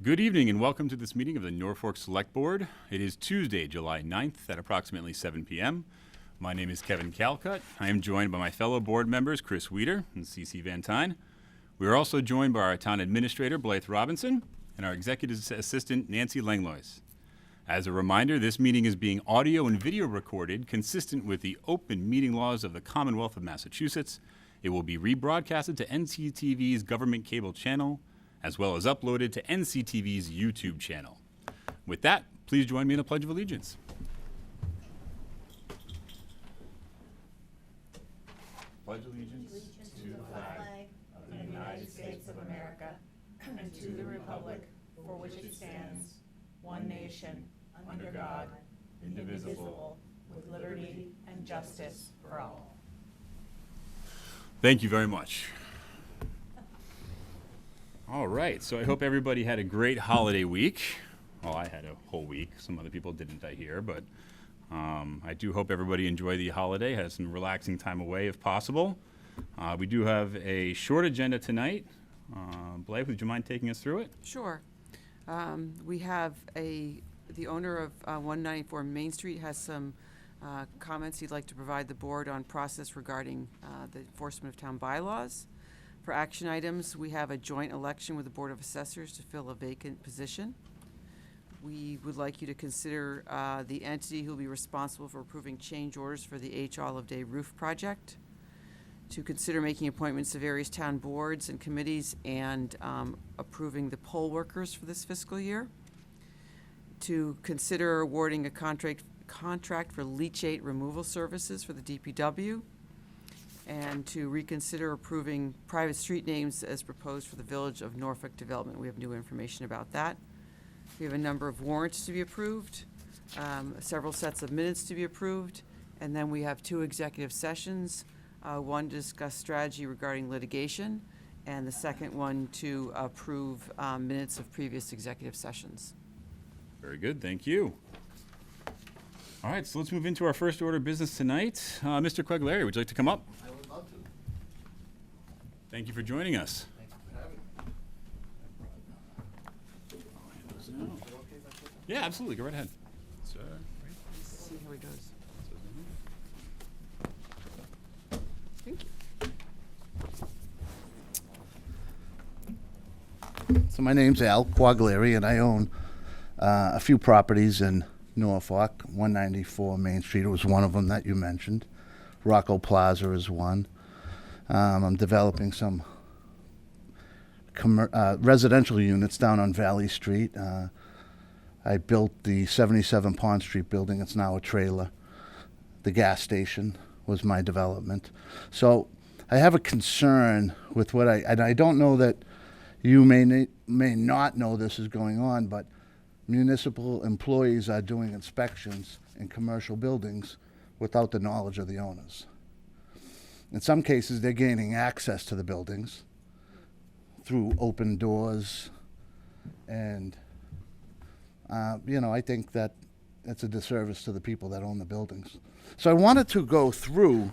Good evening and welcome to this meeting of the Norfolk Select Board. It is Tuesday, July 9th at approximately 7 p.m. My name is Kevin Calcutt. I am joined by my fellow board members, Chris Weeder and CC Van Tyne. We are also joined by our town administrator, Blythe Robinson, and our executive assistant, Nancy Langlois. As a reminder, this meeting is being audio and video recorded consistent with the open meeting laws of the Commonwealth of Massachusetts. It will be rebroadcasted to NCTV's government cable channel, as well as uploaded to NCTV's YouTube channel. With that, please join me in a Pledge of Allegiance. Pledge allegiance to the flag of the United States of America and to the republic for which it stands, one nation, under God, indivisible, with liberty and justice for all. Thank you very much. All right, so I hope everybody had a great holiday week. Well, I had a whole week. Some other people didn't, I hear, but I do hope everybody enjoyed the holiday, had some relaxing time away if possible. We do have a short agenda tonight. Blythe, would you mind taking us through it? Sure. We have the owner of 194 Main Street has some comments he'd like to provide the board on process regarding the enforcement of town bylaws. For action items, we have a joint election with the Board of Assessors to fill a vacant position. We would like you to consider the entity who will be responsible for approving change orders for the H Olive Day roof project, to consider making appointments to various town boards and committees and approving the poll workers for this fiscal year, to consider awarding a contract for leachate removal services for the DPW, and to reconsider approving private street names as proposed for the Village of Norfolk development. We have new information about that. We have a number of warrants to be approved, several sets of minutes to be approved, and then we have two executive sessions, one to discuss strategy regarding litigation, and the second one to approve minutes of previous executive sessions. Very good, thank you. All right, so let's move into our first order of business tonight. Mr. Quaglieri, would you like to come up? I would love to. Thank you for joining us. Thank you for having me. Is it okay if I put them? Yeah, absolutely, go right ahead. Sir. Let's see how he does. Thank you. So my name's Al Quaglieri, and I own a few properties in Norfolk. 194 Main Street was one of them that you mentioned. Rocco Plaza is one. I'm developing some residential units down on Valley Street. I built the 77 Pond Street building. It's now a trailer. The gas station was my development. So I have a concern with and I don't know that you may not know this is going on, but municipal employees are doing inspections in commercial buildings without the knowledge of the owners. In some cases, they're gaining access to the buildings through open doors, and I think that it's a disservice to the people that own the buildings. So I wanted to go through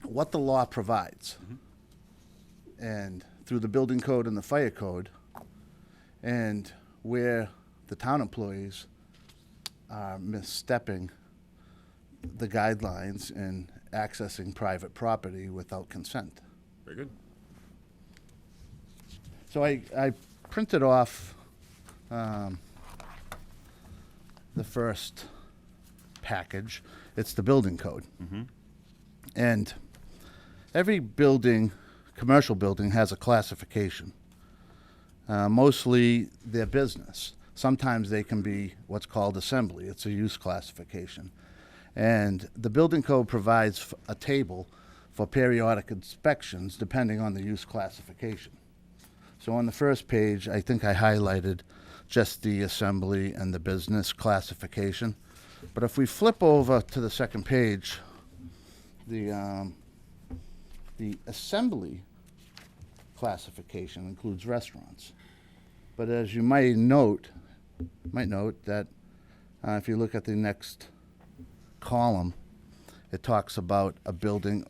what the law provides, and through the building code and the fire code, and where the town employees are misstepping the guidelines and accessing private property without consent. Very good. So I printed off the first package. It's the building code. And every building, commercial building, has a classification. Mostly their business. Sometimes they can be what's called assembly. It's a use classification. And the building code provides a table for periodic inspections depending on the use classification. So on the first page, I think I highlighted just the assembly and the business classification. But if we flip over to the second page, the assembly classification includes restaurants. But as you might note that if you look at the next column, it talks about a building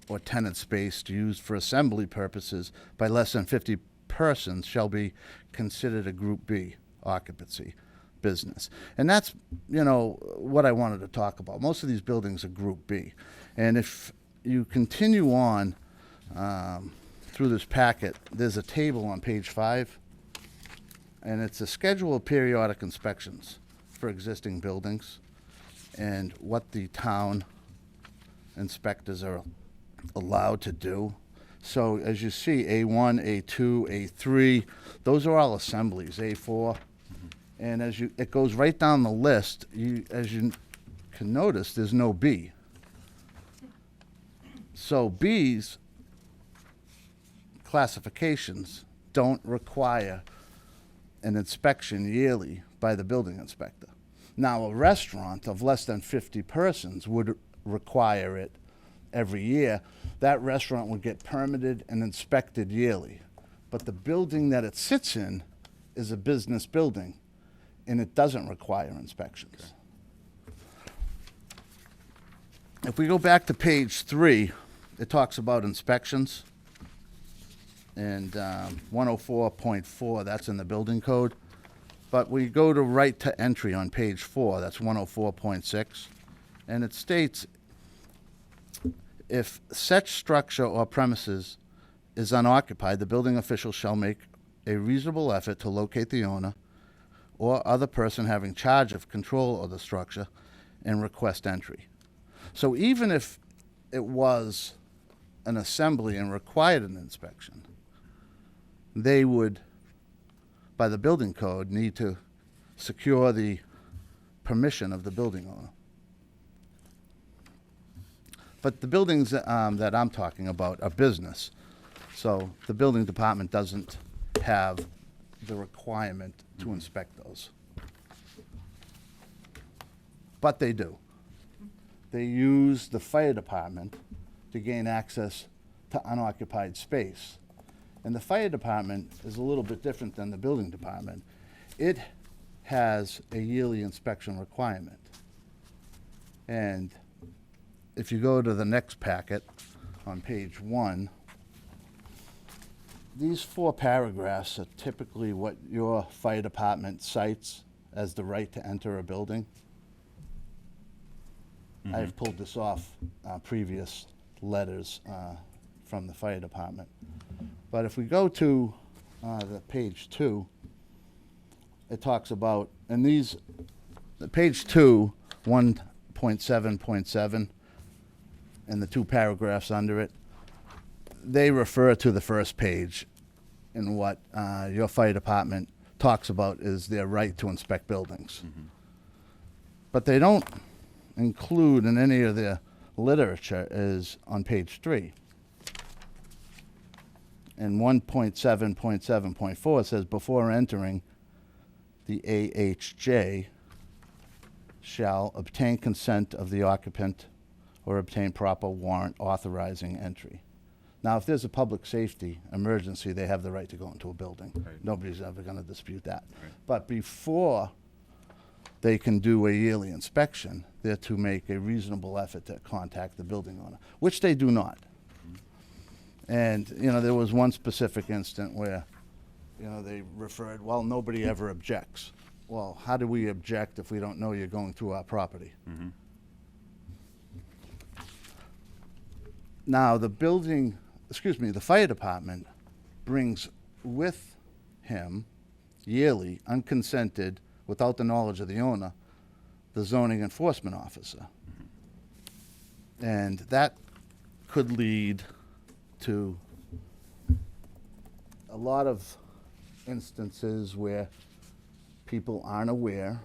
or tenant space used for assembly purposes by less than 50 persons shall be considered a Group B occupancy business. And that's, what I wanted to talk about. Most of these buildings are Group B. And if you continue on through this packet, there's a table on page 5, and it's a schedule of periodic inspections for existing buildings and what the town inspectors are allowed to do. So as you see, A1, A2, A3, those are all assemblies, A4. And it goes right down the list. As you can notice, there's no B. So B's classifications don't require an inspection yearly by the building inspector. Now, a restaurant of less than 50 persons would require it every year. That restaurant would get permitted and inspected yearly. But the building that it sits in is a business building, and it doesn't require inspections. If we go back to page 3, it talks about inspections. And 104.4, that's in the building code. But we go to right to entry on page 4, that's 104.6. And it states, if such structure or premises is unoccupied, the building official shall make a reasonable effort to locate the owner or other person having charge of control of the structure and request entry. So even if it was an assembly and required an inspection, they would, by the building code, need to secure the permission of the building owner. But the buildings that I'm talking about are business, so the building department doesn't have the requirement to inspect those. But they do. They use the fire department to gain access to unoccupied space. And the fire department is a little bit different than the building department. It has a yearly inspection requirement. And if you go to the next packet on page 1, these 4 paragraphs are typically what your fire department cites as the right to enter a building. I've pulled this off previous letters from the fire department. But if we go to the page 2, it talks about, and the page 2, 1.7.7, and the 2 paragraphs under it, they refer to the first page, and what your fire department talks about is their right to inspect buildings. But they don't include in any of their literature is on page 3. And 1.7.7.4 says, before entering, the AHJ shall obtain consent of the occupant or obtain proper warrant authorizing entry. Now, if there's a public safety emergency, they have the right to go into a building. Right. Nobody's ever going to dispute that. Right. But before they can do a yearly inspection, they're to make a reasonable effort to contact the building owner, which they do not. And, there was one specific incident where, they referred, well, nobody ever objects. Well, how do we object if we don't know you're going through our property? Now, the fire department brings with him yearly, unconsented, without the knowledge of the owner, the zoning enforcement officer. And that could lead to a lot of instances where people aren't aware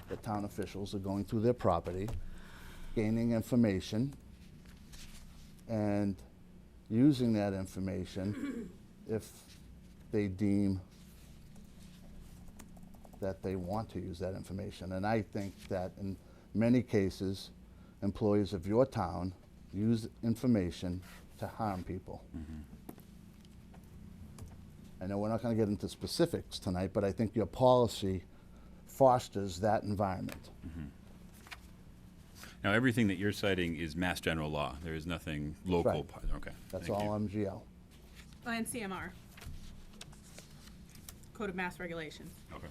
that town officials are going through their property, gaining information, and using that information if they deem that they want to use that information. And I think that in many cases, employees of your town use information to harm people. I know we're not going to get into specifics tonight, but I think your policy fosters that environment. Now, everything that you're citing is Mass General Law. There is nothing local. right. Okay. That's thank all you. MGL. And CMR. Code of Mass Regulations. Okay.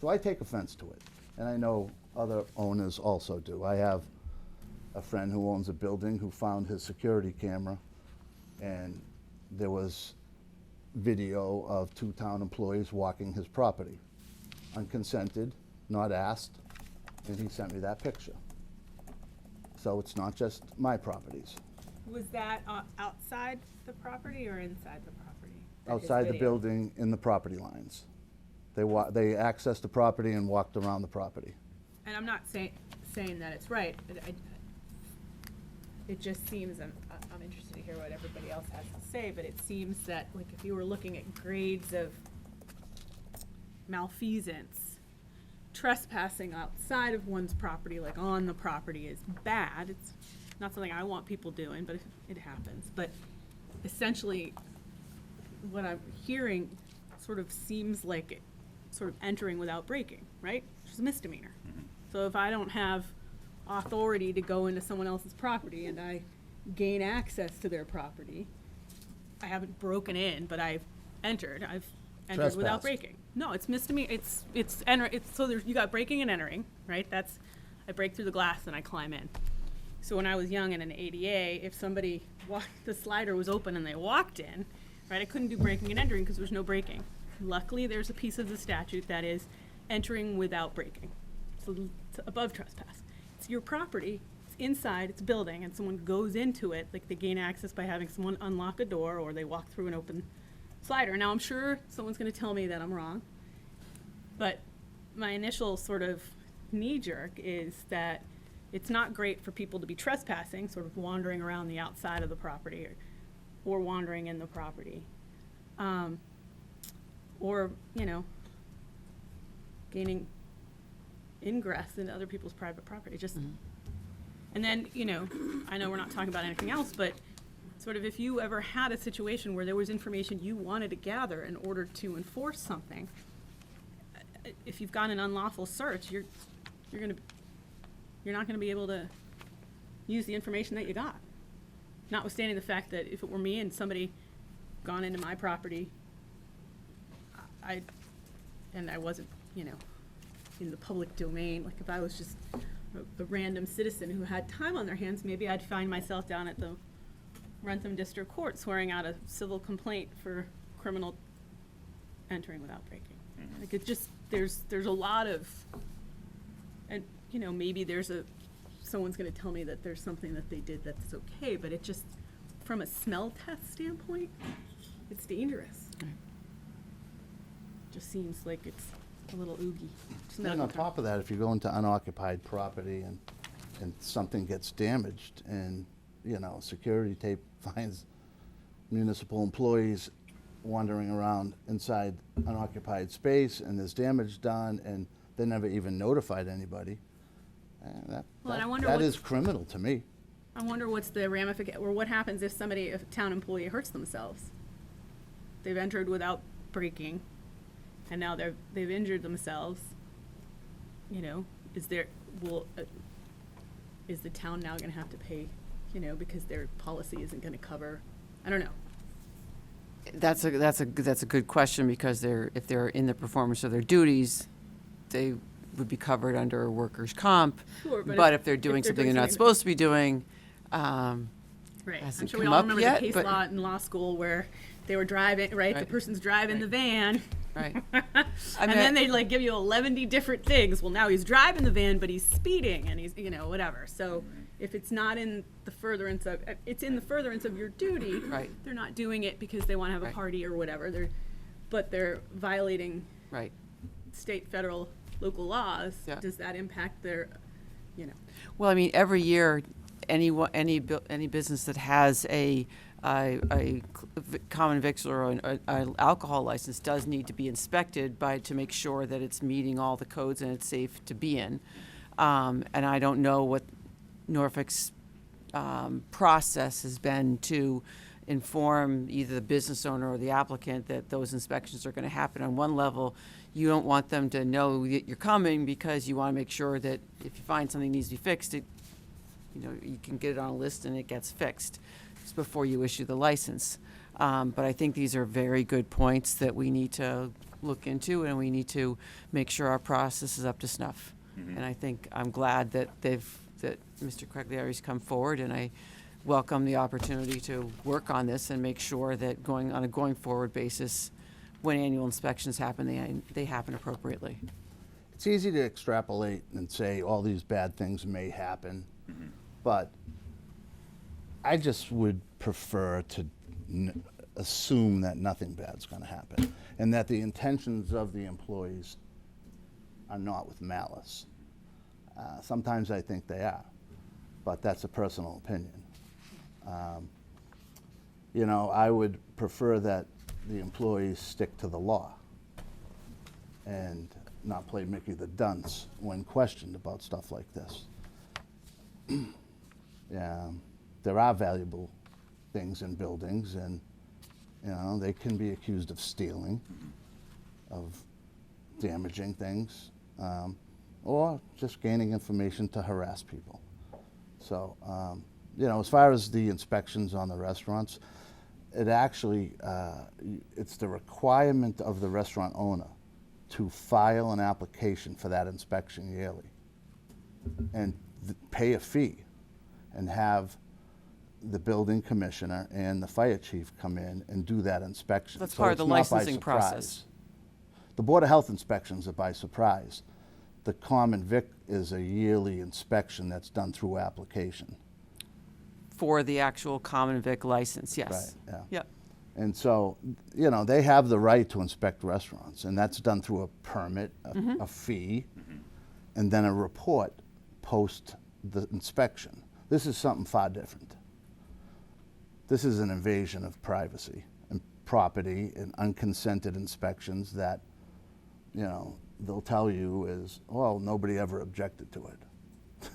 So I take offense to it, and I know other owners also do. I have a friend who owns a building who found his security camera, and there was video of 2 town employees walking his property, unconsented, not asked, and he sent me that picture. So it's not just my properties. Was that outside the property or inside the property? Outside the building, in the property lines. They accessed the property and walked around the property. And I'm not saying that it's right, but it just seems, I'm interested to hear what everybody else has to say, but it seems that, like, if you were looking at grades of malfeasance, trespassing outside of one's property, like on the property, is bad. It's not something I want people doing, but it happens. But essentially, what I'm hearing sort of seems like it, sort of entering without breaking, right? Which is a misdemeanor. So if I don't have authority to go into someone else's property and I gain access to their property, I haven't broken in, but I've entered. I've entered without Trespassed. breaking. No, it's misdemeanor. It's so there's, you got breaking and entering, right? That's, I break through the glass and I climb in. So when I was young in an ADA, if somebody the slider was open and they walked in, right, I couldn't do breaking and entering because there was no breaking. Luckily, there's a piece of the statute that is entering without breaking. So it's above trespass. It's your property, it's inside, it's a building, and someone goes into it, like they gain access by having someone unlock a door or they walk through an open slider. Now, I'm sure someone's gonna tell me that I'm wrong, but my initial sort of knee-jerk is that it's not great for people to be trespassing, sort of wandering around the outside of the property or wandering in the property. Or, you know, gaining ingress into other people's private property, just. And then, you know, I know we're not talking about anything else, but sort of if you ever had a situation where there was information you wanted to gather in order to enforce something, if you've got an unlawful search, you're not gonna be able to use the information that you got. Notwithstanding the fact that if it were me and somebody gone into my property, I wasn't, you know, in the public domain, like if I was just a random citizen who had time on their hands, maybe I'd find myself down at the Rentham District Court swearing out a civil complaint for criminal entering without breaking. Like it just, there's a lot of, and you know, maybe someone's gonna tell me that there's something that they did that's okay, but it just, from a smell test standpoint, it's dangerous. Just seems like it's a little oogie. And on top of that, if you go into unoccupied property and something gets damaged and, you know, security tape finds municipal employees wandering around inside unoccupied space and there's damage done and they never even notified anybody, that is criminal to me. I wonder what's the ramification, or what happens if a town employee hurts themselves? They've entered without breaking, and now they've injured themselves. You know, is the town now gonna have to pay, you know, because their policy isn't gonna cover, I don't know. That's a good question, because if they're in the performance of their duties, they would be covered under workers' comp. Sure, But if they're doing something they're not supposed to be doing, Right, I'm hasn't sure we come all up remember yet, the case but- law in law school where they were driving, right, the Right. person's driving the van. right? And then they like give you 11 different things. Well, now he's driving the van, but he's speeding, and he's, you know, whatever. So if it's not in the furtherance of, it's in the furtherance of your duty. Right. They're not doing it because they want to have a Right. party or whatever. But they're violating Right. state, federal, local laws. Yeah. Does that impact their, you know? Well, I mean, every year, any business that has a common victular or an alcohol license does need to be inspected to make sure that it's meeting all the codes and it's safe to be in. And I don't know what Norfolk's process has been to inform either the business owner or the applicant that those inspections are going to happen. On one level, you don't want them to know that you're coming because you want to make sure that if you find something needs to be fixed, you know, you can get it on a list and it gets fixed. before you issue the license. But I think these are very good points that we need to look into, and we need to make sure our process is up to snuff. And I think I'm glad that that Mr. Quagliari's come forward, and I welcome the opportunity to work on this and make sure that on a going forward basis, when annual inspections happen, they happen appropriately. It's easy to extrapolate and say all these bad things may happen, but I just would prefer to assume that nothing bad's going to happen, and that the intentions of the employees are not with malice. Sometimes I think they are, but that's a personal opinion. You know, I would prefer that the employees stick to the law and not play Mickey the Dunce when questioned about stuff like this. Yeah, there are valuable things in buildings, and you know, they can be accused of stealing, of damaging things, or just gaining information to harass people. So, you know, as far as the inspections on the restaurants, it actually, it's the requirement of the restaurant owner to file an application for that inspection yearly and pay a fee and have the building commissioner and the fire chief come in and do that inspection. That's So part of it's the not by licensing surprise. process. The Board of Health inspections are by surprise. The common vic is a yearly inspection that's done through application. For the actual common vic license, yes. Right, yeah. Yep. And so, you know, they have the right to inspect restaurants, and that's done through a permit, a fee, and then a report post the inspection. This is something far different. This is an invasion of privacy and property and unconsented inspections that, you know, they'll tell you is, well, nobody ever objected to it.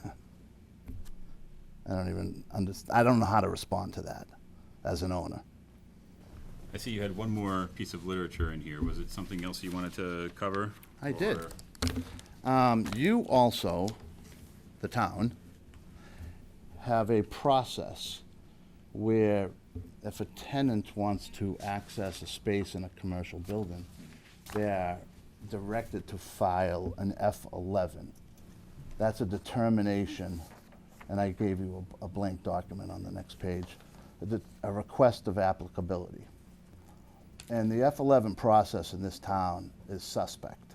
I don't even understand. I don't know how to respond to that as an owner. I see you had one more piece of literature in here. Was it something else you wanted to cover? I did. Or- You also, the town, have a process where if a tenant wants to access a space in a commercial building, they are directed to file an F-11. That's a determination, and I gave you a blank document on the next page, a request of applicability. And the F-11 process in this town is suspect.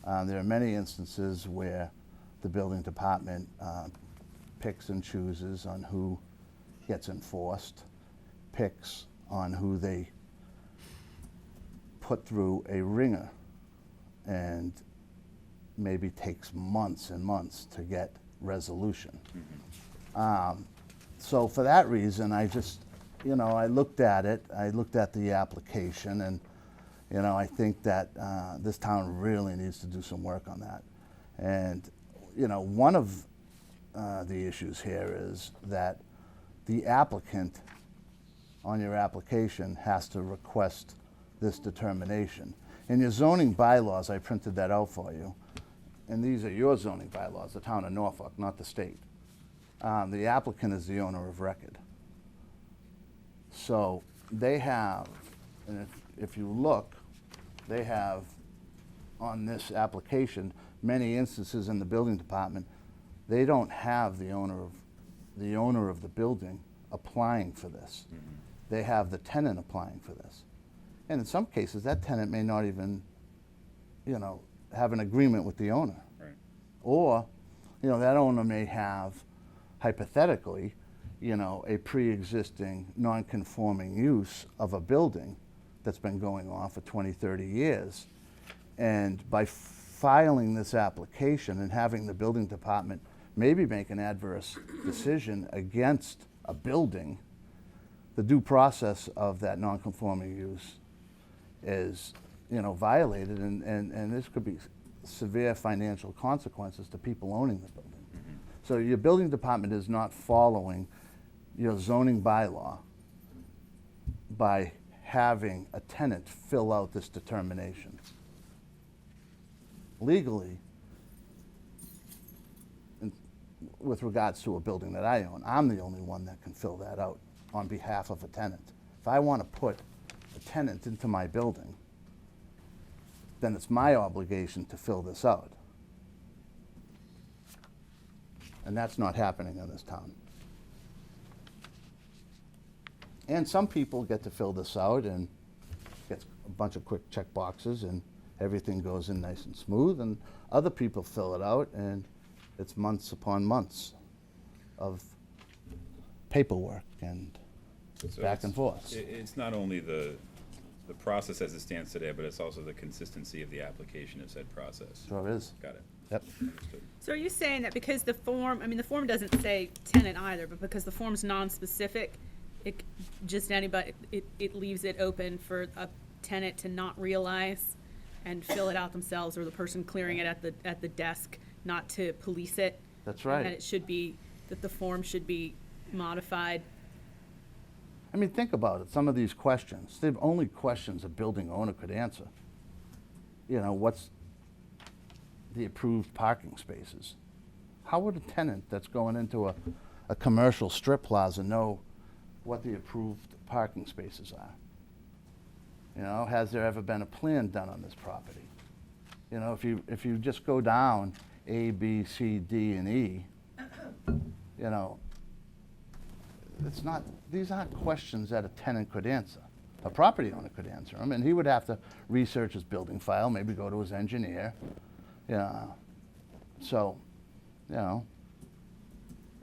There are many instances where the building department picks and chooses on who gets enforced, picks on who they put through a ringer, and maybe takes months and months to get resolution. So for that reason, I just, you know, I looked at it, I looked at the application, and, you know, I think that this town really needs to do some work on that. And, you know, one of the issues here is that the applicant on your application has to request this determination. In your zoning bylaws, I printed that out for you, and these are your zoning bylaws, the town of Norfolk, not the state. The applicant is the owner of record. So they have, and if you look, they have on this application many instances in the building department, they don't have the owner of the building applying for this. They have the tenant applying for this. And in some cases, that tenant may not even, you know, have an agreement with the owner. Right. Or, you know, that owner may have, hypothetically, you know, a pre-existing non-conforming use of a building that's been going on for 20, 30 years. And by filing this application and having the building department maybe make an adverse decision against a building, the due process of that non-conforming use is, you know, violated, and this could be severe financial consequences to people owning the building. So your building department is not following your zoning bylaw by having a tenant fill out this determination. Legally, with regards to a building that I own, I'm the only one that can fill that out on behalf of a tenant. If I want to put a tenant into my building, then it's my obligation to fill this out. And that's not happening in this town. And some people get to fill this out and get a bunch of quick check boxes and everything goes in nice and smooth, and other people fill it out and it's months upon months of paperwork and So back and forth. It's not only the process as it stands today, but it's also the consistency of the application of said process. So it is. Got it. Yep. Understood. So are you saying that because the form, I mean, the form doesn't say tenant either, but because the form's non-specific, it just anybody, it leaves it open for a tenant to not realize and fill it out themselves, or the person clearing it at the desk not to police it? That's And right. that it should be, that the form should be modified? I mean, think about it. Some of these questions, they're only questions a building owner could answer. You know, what's the approved parking spaces? How would a tenant that's going into a commercial strip plaza know what the approved parking spaces are? You know, has there ever been a plan done on this property? You know, if you just go down A, B, C, D, and E, you know, it's not, these aren't questions that a tenant could answer. A property owner could answer them, and he would have to research his building file, maybe go to his engineer. Yeah. So, you know,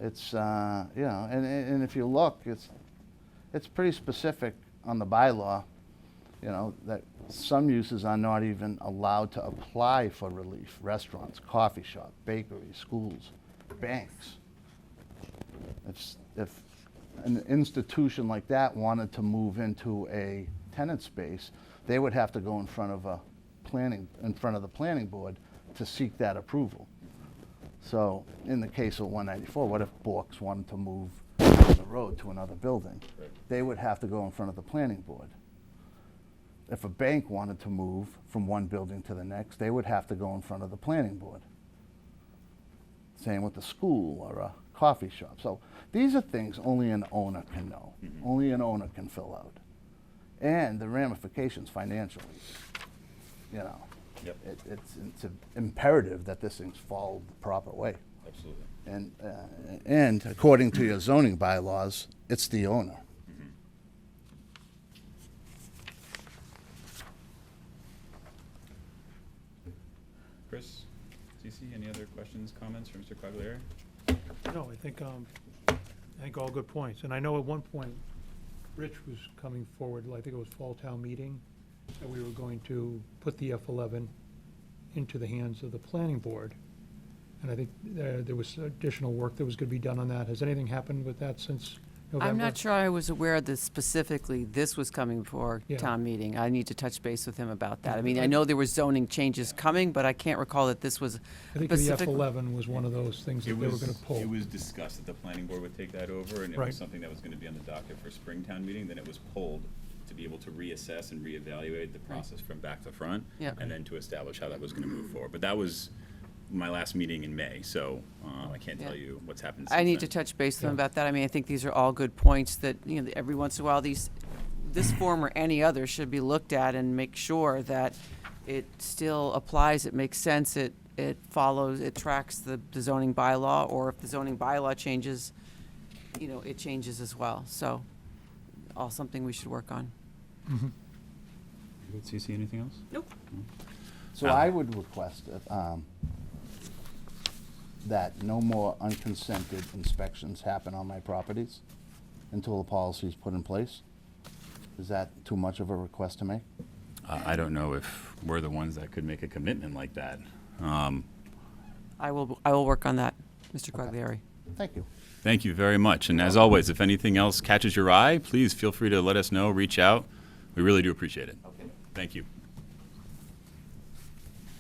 it's, you know, and if you look, it's pretty specific on the bylaw, you know, that some uses are not even allowed to apply for relief. Restaurants, coffee shop, bakeries, schools, banks. If an institution like that wanted to move into a tenant space, they would have to go in front of the planning board to seek that approval. So in the case of 194, what if Bork's wanted to move down the road to another building? Right. They would have to go in front of the planning board. If a bank wanted to move from one building to the next, they would have to go in front of the planning board. Same with the school or a coffee shop. So these are things only an owner can know, only an owner can fill out. And the ramifications financially, you know. Yep. It's imperative that this thing's followed the proper way. Absolutely. And according to your zoning bylaws, it's the owner. Chris, CC, any other questions, comments from Mr. Quaglieri? No, I think all good points. And I know at one point, Rich was coming forward, I think it was fall town meeting, that we were going to put the F-11 into the hands of the planning board. And I think there was additional work that was going to be done on that. Has anything happened with that since November? I'm not sure I was aware that specifically this was coming before Yeah. town meeting. I need to touch base with him about that. I mean, I know there were zoning changes coming, but I can't recall that this was I think the specific. F-11 was one of those things that they were going to pull. It was discussed that the planning board would take that over, and it Right. was something that was gonna be on the docket for Springtown meeting, then it was pulled to be able to reassess and reevaluate the process from back to front. Yeah. And then to establish how that was gonna move forward. But that was my last meeting in May, so, I can't tell Yeah. you what's happened since I need to then. touch base with him Yeah. about that. I mean, I think these are all good points that, you know, every once in a while, this form or any other should be looked at and make sure that it still applies, it makes sense, it follows, it tracks the zoning bylaw, or if the zoning bylaw changes, you know, it changes as well. So, all something we should work on. Good. CC, anything else? Nope. So I would request that no more unconsented inspections happen on my properties until the policy is put in place. Is that too much of a request to make? I don't know if we're the ones that could make a commitment like that. I will work on that, Mr. Quaglieri. Thank you. Thank you very much. And as always, if anything else catches your eye, please feel free to let us know, reach out. We really do appreciate it. Okay. Thank you.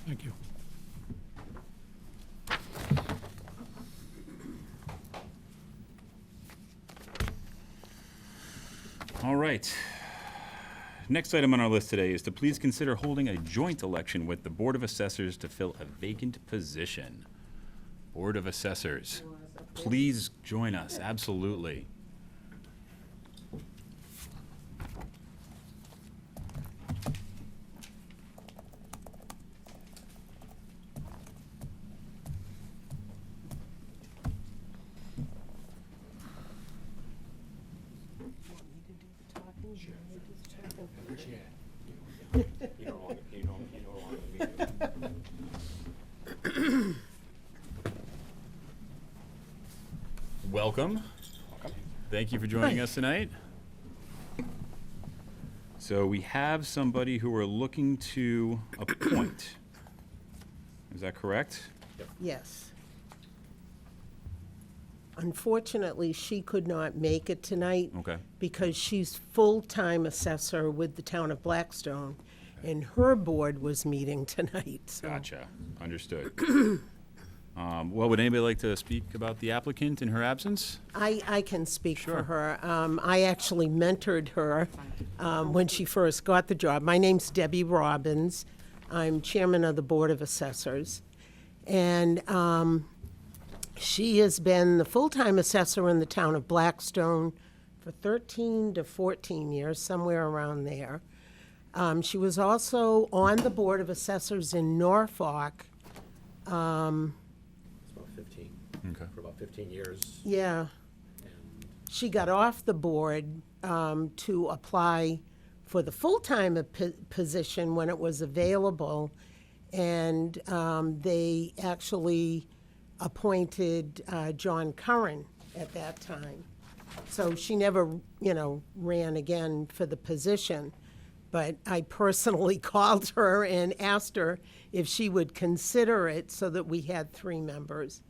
Thank you. All right. Next item on our list today is to please consider holding a joint election with the Board of Assessors to fill a vacant position. Board of Assessors, please join us, absolutely. Welcome. Thank you for joining us tonight. So we have somebody who we're looking to appoint. Is that correct? Yes. Unfortunately, she could not make it tonight Okay. because she's full-time assessor with the town of Blackstone, and her board was meeting tonight, so. Gotcha. Understood. Well, would anybody like to speak about the applicant in her absence? I can speak Sure. for her. I actually mentored her when she first got the job. My name's Debbie Robbins. I'm chairman of the Board of Assessors. And she has been the full-time assessor in the town of Blackstone for 13 to 14 years, somewhere around there. She was also on the Board of Assessors in Norfolk. It's about 15, Okay. for about 15 years. Yeah. And She got off the board to apply for the full-time position when it was available, and they actually appointed John Curran at that time. So she never, ran again for the position. But I personally called her and asked her if she would consider it so that we had 3 members.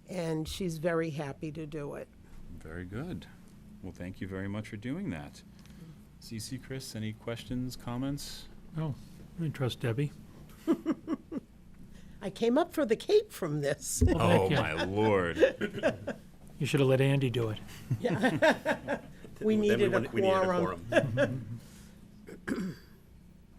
And she's very happy to do it. Very good. Well, thank you very much for doing that. CC, Chris, any questions, comments? No, I trust Debbie. I came up for the Cape from this. Oh, you. my Lord. You should have let Andy do it. We then needed a we needed a quorum.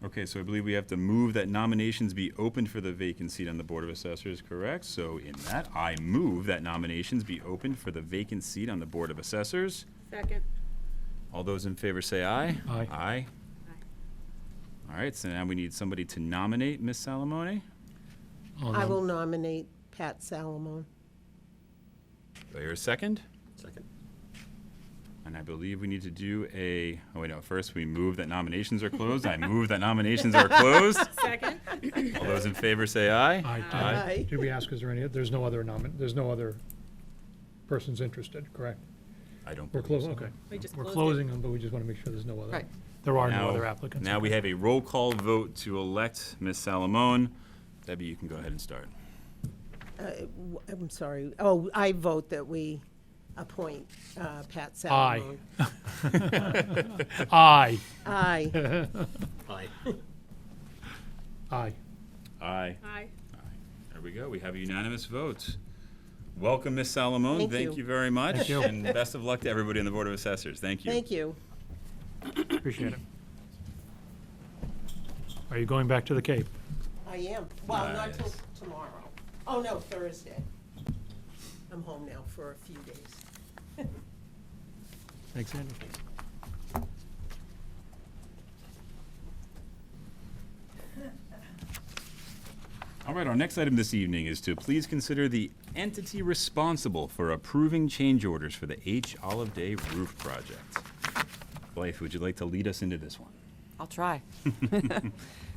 Okay, so I believe we have to move that nominations be opened for the vacant seat on the Board of Assessors, correct? So in that, I move that nominations be opened for the vacant seat on the Board of Assessors. Second. All those in favor say aye. Aye. Aye. All right, so now we need somebody to nominate Ms. Salamone. I will nominate Pat Salamone. Do I hear a second? second. And I believe we need to do first we move that nominations are closed. I move that nominations are closed. Second. All those in favor say aye. Aye. Aye. Did we ask, is there any, there's no other there's no other persons interested, correct? I don't We're believe closing, so. okay. We just We're closed it. closing them, but we just want to make sure there's no other. Right. There are no Now- other applicants. Now we okay. have a roll call vote to elect Ms. Salamone. Debbie, you can go ahead and start. I'm sorry. Oh, I vote that we appoint Pat Aye. Salamone. Aye. Aye. Aye. Aye. Aye. Aye. There we go. We have a unanimous vote. Welcome, Ms. Salamone. Thank you you. very much. Thank you. And best of luck to everybody on the Board of Assessors. Thank you. Thank you. Appreciate it. Are you going back to the Cape? I am. Well, not till Nice. tomorrow. Oh, no, Thursday. I'm home now for a few days. Thanks, Andy. All right, our next item this evening is to please consider the entity responsible for approving change orders for the H. Olive Day roof project. Blythe, would you like to lead us into this one? I'll try.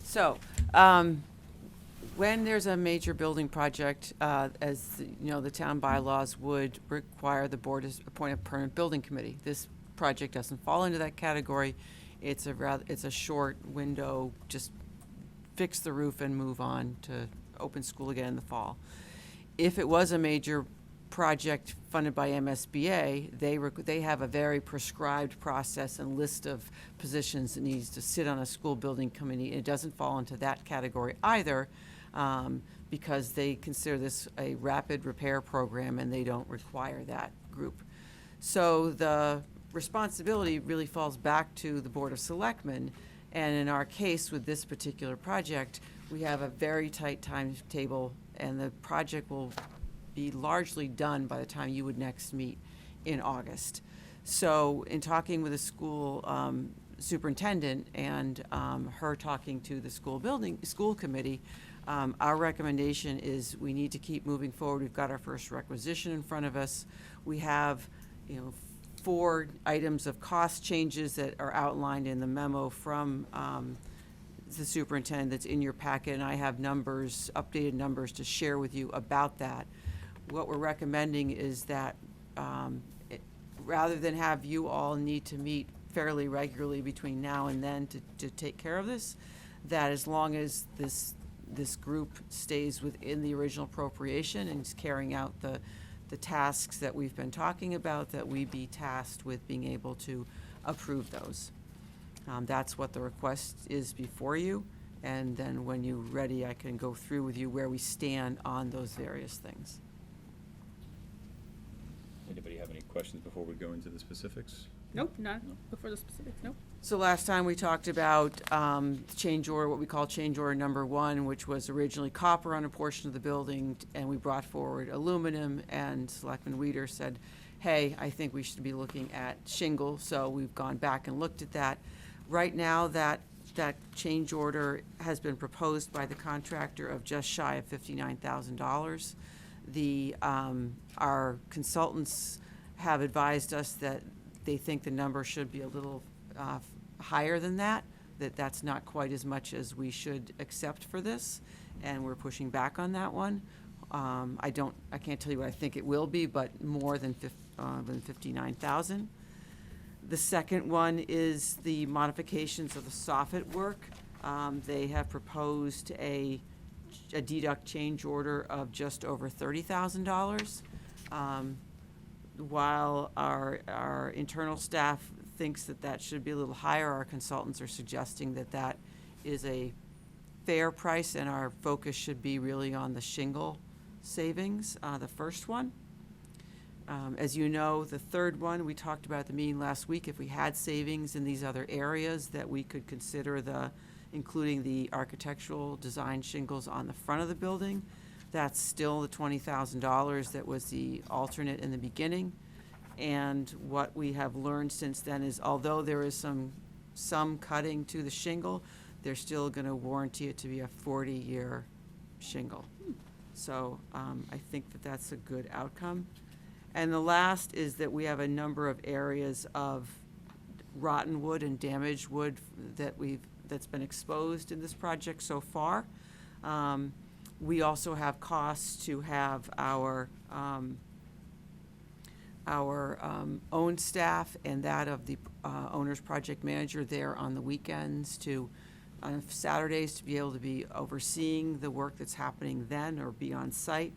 So, when there's a major building project, as you know, the town bylaws would require the board to appoint a permanent building committee. This project doesn't fall into that category. It's a short window, just fix the roof and move on to open school again in the fall. If it was a major project funded by MSBA, they have a very prescribed process and list of positions that needs to sit on a school building committee. It doesn't fall into that category either, because they consider this a rapid repair program and they don't require that group. So the responsibility really falls back to the Board of Selectmen. And in our case with this particular project, we have a very tight timetable, and the project will be largely done by the time you would next meet in August. So in talking with the school superintendent and her talking to the school committee, our recommendation is we need to keep moving forward. We've got our first requisition in front of us. We have, 4 items of cost changes that are outlined in the memo from the superintendent that's in your packet, and I have numbers, updated numbers to share with you about that. What we're recommending is that rather than have you all need to meet fairly regularly between now and then to take care of this, that as long as this group stays within the original appropriation and is carrying out the tasks that we've been talking about, that we be tasked with being able to approve those. That's what the request is before you, and then when you're ready, I can go through with you where we stand on those various things. Anybody have any questions before we go into the specifics? Nope, not before the specifics, nope. So last time we talked about change order, what we call change order number 1, which was originally copper on a portion of the building, and we brought forward aluminum, and Selectman Weider said, hey, I think we should be looking at shingle, so we've gone back and looked at that. Right now, that change order has been proposed by the contractor of just shy of $59,000. Our consultants have advised us that they think the number should be a little higher than that that's not quite as much as we should accept for this, and we're pushing back on that one. I can't tell you what I think it will be, but more than 59,000. The second one is the modifications of the soffit work. They have proposed a deduct change order of just over $30,000. While our internal staff thinks that should be a little higher, our consultants are suggesting that is a fair price, and our focus should be really on the shingle savings, the first one. As you know, the third one, we talked about at the meeting last week, if we had savings in these other areas, that we could consider including the architectural design shingles on the front of the building. That's still the $20,000 that was the alternate in the beginning. And what we have learned since then is, although there is some cutting to the shingle, they're still going to warranty it to be a 40-year shingle. So I think that's a good outcome. And the last is that we have a number of areas of rotten wood and damaged wood that's been exposed in this project so far. We also have costs to have our own staff and that of the owner's project manager there on the weekends on Saturdays to be able to be overseeing the work that's happening then or be on site.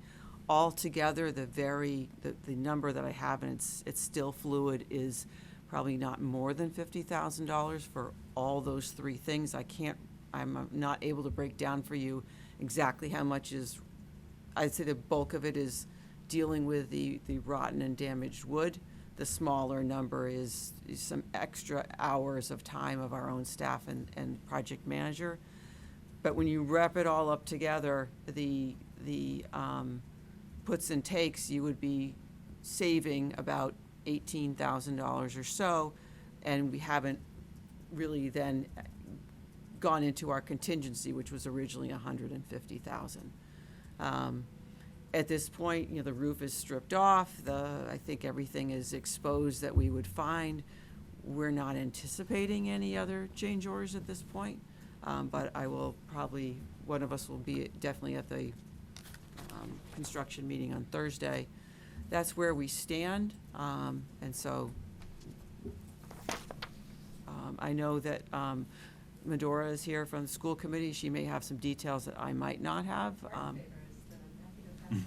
Altogether, the number that I have, and it's still fluid, is probably not more than $50,000 for all those 3 things. I'm not able to break down for you exactly how much is. I'd say the bulk of it is dealing with the rotten and damaged wood. The smaller number is some extra hours of time of our own staff and project manager. But when you wrap it all up together, the puts and takes, you would be saving about $18,000 or so, and we haven't really then gone into our contingency, which was originally $150,000. At this point, the roof is stripped off. I think everything is exposed that we would find. We're not anticipating any other change orders at this point, but one of us will be definitely at the construction meeting on Thursday. That's where we stand, and so I know that Medora is here from the school committee. She may have some details that I might not have. Do you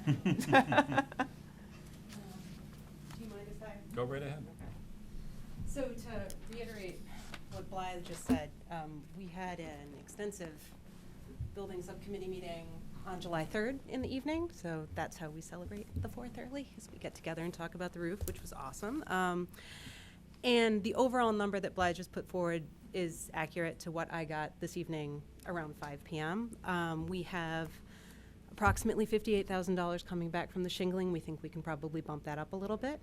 mind if I? Go right ahead. So to reiterate what Blythe just said, we had an extensive building subcommittee meeting on July 3rd in the evening, so that's how we celebrate the 4th early, is we get together and talk about the roof, which was awesome. And the overall number that Blythe just put forward is accurate to what I got this evening around 5 p.m. We have approximately $58,000 coming back from the shingling. We think we can probably bump that up a little bit.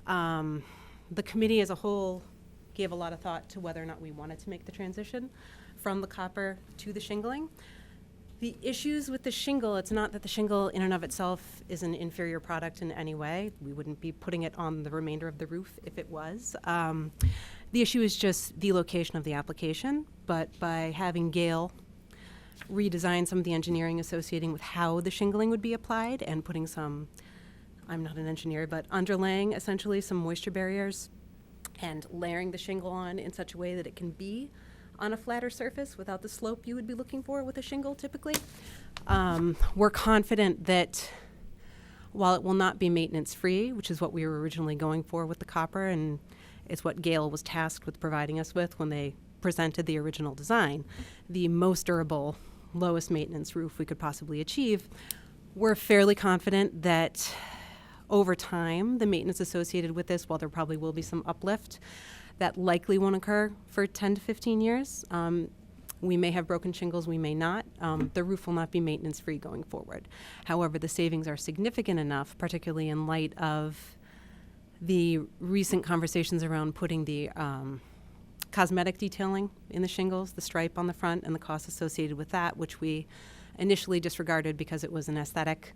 The committee as a whole gave a lot of thought to whether or not we wanted to make the transition from the copper to the shingling. The issues with the shingle, it's not that the shingle in and of itself is an inferior product in any way. We wouldn't be putting it on the remainder of the roof if it was. The issue is just the location of the application, but by having Gale redesign some of the engineering associating with how the shingling would be applied and putting some, I'm not an engineer, but underlaying essentially some moisture barriers and layering the shingle on in such a way that it can be on a flatter surface without the slope you would be looking for with a shingle typically. We're confident that while it will not be maintenance-free, which is what we were originally going for with the copper, and it's what Gale was tasked with providing us with when they presented the original design, the most durable, lowest maintenance roof we could possibly achieve, we're fairly confident that over time, the maintenance associated with this, while there probably will be some uplift, that likely won't occur for 10 to 15 years. We may have broken shingles, we may not. The roof will not be maintenance-free going forward. However, the savings are significant enough, particularly in light of the recent conversations around putting the cosmetic detailing in the shingles, the stripe on the front, and the costs associated with that, which we initially disregarded because it was an aesthetic,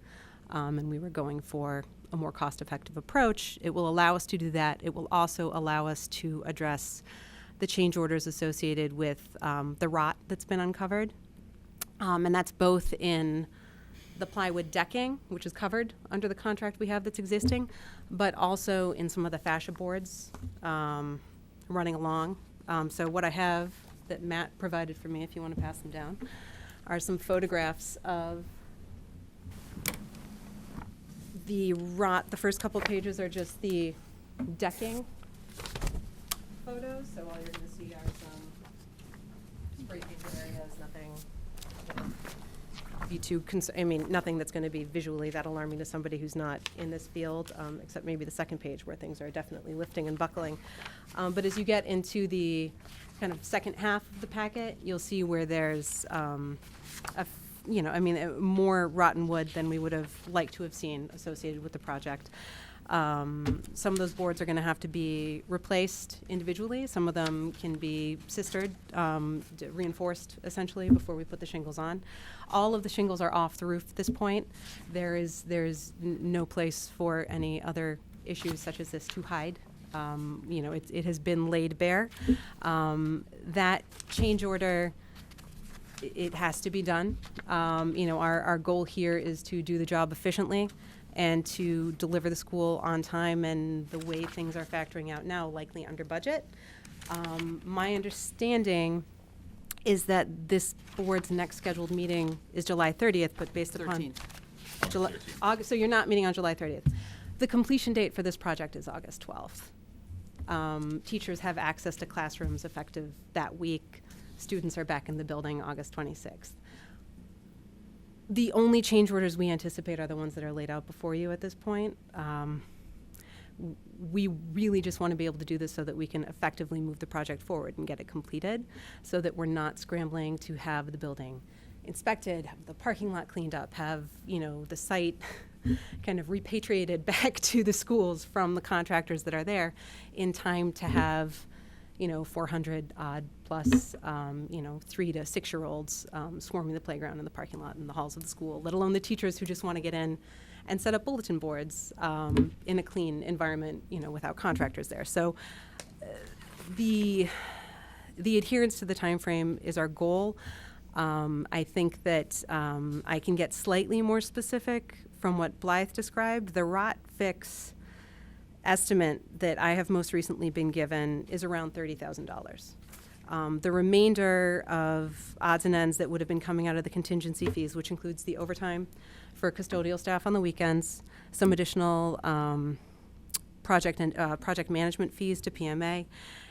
and we were going for a more cost-effective approach. It will allow us to do that. It will also allow us to address the change orders associated with the rot that's been uncovered. And that's both in the plywood decking, which is covered under the contract we have that's existing, but also in some of the fascia boards running along. So what I have that Matt provided for me, if you want to pass them down, are some photographs of the rot. The first couple pages are just the decking photos, so all you're going to see are some spray painted areas, nothing be too nothing that's going to be visually that alarming to somebody who's not in this field, except maybe the second page where things are definitely lifting and buckling. But as you get into the kind of second half of the packet, you'll see where there's more rotten wood than we would have liked to have seen associated with the project. Some of those boards are going to have to be replaced individually. Some of them can be sistered, reinforced essentially before we put the shingles on. All of the shingles are off the roof at this point. There's no place for any other issues such as this to hide. It has been laid bare. That change order, it has to be done. Our goal here is to do the job efficiently and to deliver the school on time, and the way things are factoring out now, likely under budget. My understanding is that this board's next scheduled meeting is July 30th, but based upon 13th. August, so you're not meeting on July 30th. The completion date for this project is August 12th. Teachers have access to classrooms effective that week. Students are back in the building August 26th. The only change orders we anticipate are the ones that are laid out before you at this point. We really just want to be able to do this so that we can effectively move the project forward and get it completed, so that we're not scrambling to have the building inspected, have the parking lot cleaned up, have the site kind of repatriated back to the schools from the contractors that are there in time to have 400 odd plus 3 to 6 year olds swarming the playground and the parking lot and the halls of the school, let alone the teachers who just want to get in and set up bulletin boards in a clean environment, without contractors there. So the adherence to the time frame is our goal. I think that I can get slightly more specific from what Blythe described. The rot fix estimate that I have most recently been given is around $30,000. The remainder of odds and ends that would have been coming out of the contingency fees, which includes the overtime for custodial staff on the weekends, some additional project management fees to PMA,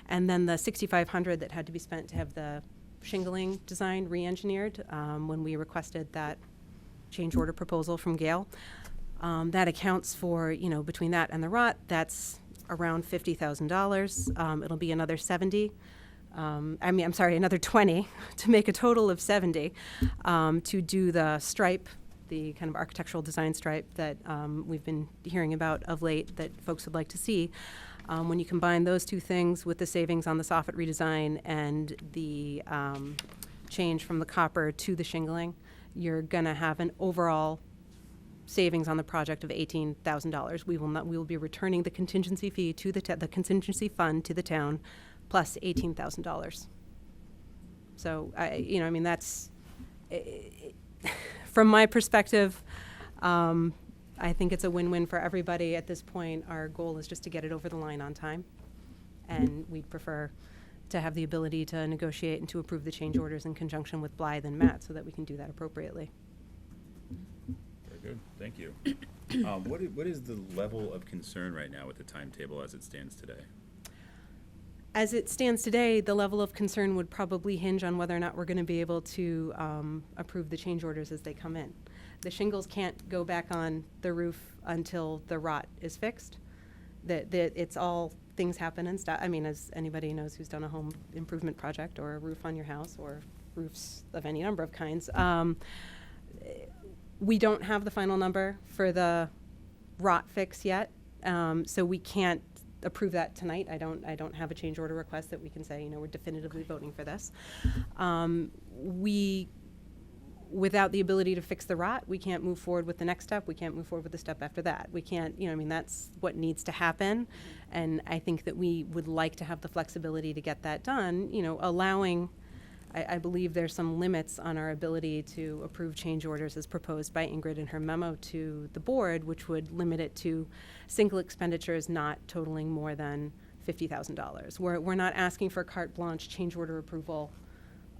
and then the $6,500 that had to be spent to have the shingling design re-engineered when we requested that change order proposal from Gale. That accounts for, between that and the rot, that's around $50,000. It'll be another 70. Another 20 to make a total of 70 to do the stripe, the kind of architectural design stripe that we've been hearing about of late that folks would like to see. When you combine those two things with the savings on the soffit redesign and the change from the copper to the shingling, you're going to have an overall savings on the project of $18,000. We will be returning the contingency fee to the contingency fund to the town, plus $18,000. So that's from my perspective. I think it's a win-win for everybody at this point. Our goal is just to get it over the line on time, and we'd prefer to have the ability to negotiate and to approve the change orders in conjunction with Blythe and Matt so that we can do that appropriately. Very good, thank you. What is the level of concern right now with the timetable as it stands today? As it stands today, the level of concern would probably hinge on whether or not we're going to be able to approve the change orders as they come in. The shingles can't go back on the roof until the rot is fixed. That it's all things happen and stuff. I mean, as anybody knows who's done a home improvement project or a roof on your house or roofs of any number of kinds, we don't have the final number for the rot fix yet, so we can't approve that tonight. I don't have a change order request that we can say, we're definitively voting for this. Without the ability to fix the rot, we can't move forward with the next step. We can't move forward with the step after that. We can't, that's what needs to happen. And I think that we would like to have the flexibility to get that done, allowing, I believe there's some limits on our ability to approve change orders as proposed by Ingrid in her memo to the board, which would limit it to single expenditures not totaling more than $50,000. We're not asking for carte blanche change order approval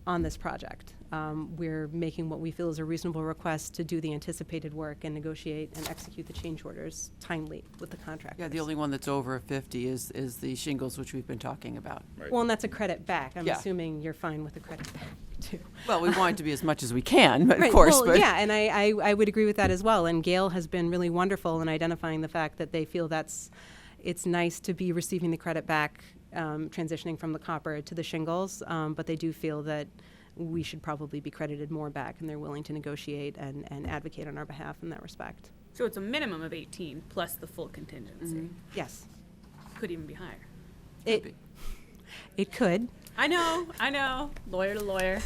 on this project. We're making what we feel is a reasonable request to do the anticipated work and negotiate and execute the change orders timely with the contractors. Yeah, the only one that's over 50 is the shingles, which we've been talking about. Right. Well, and that's a credit back. I'm Yeah. assuming you're fine with the credit back, too. Well, we want it to be as much as we can, but Right, of course. well, but yeah, and I would agree with that as well. And Gail has been really wonderful in identifying the fact that they feel it's nice to be receiving the credit back, transitioning from the copper to the shingles, but they do feel that we should probably be credited more back, and they're willing to negotiate and advocate on our behalf in that respect. So it's a minimum of 18 plus the full contingency. Yes, Could even be higher. it could. I know. Lawyer to lawyer.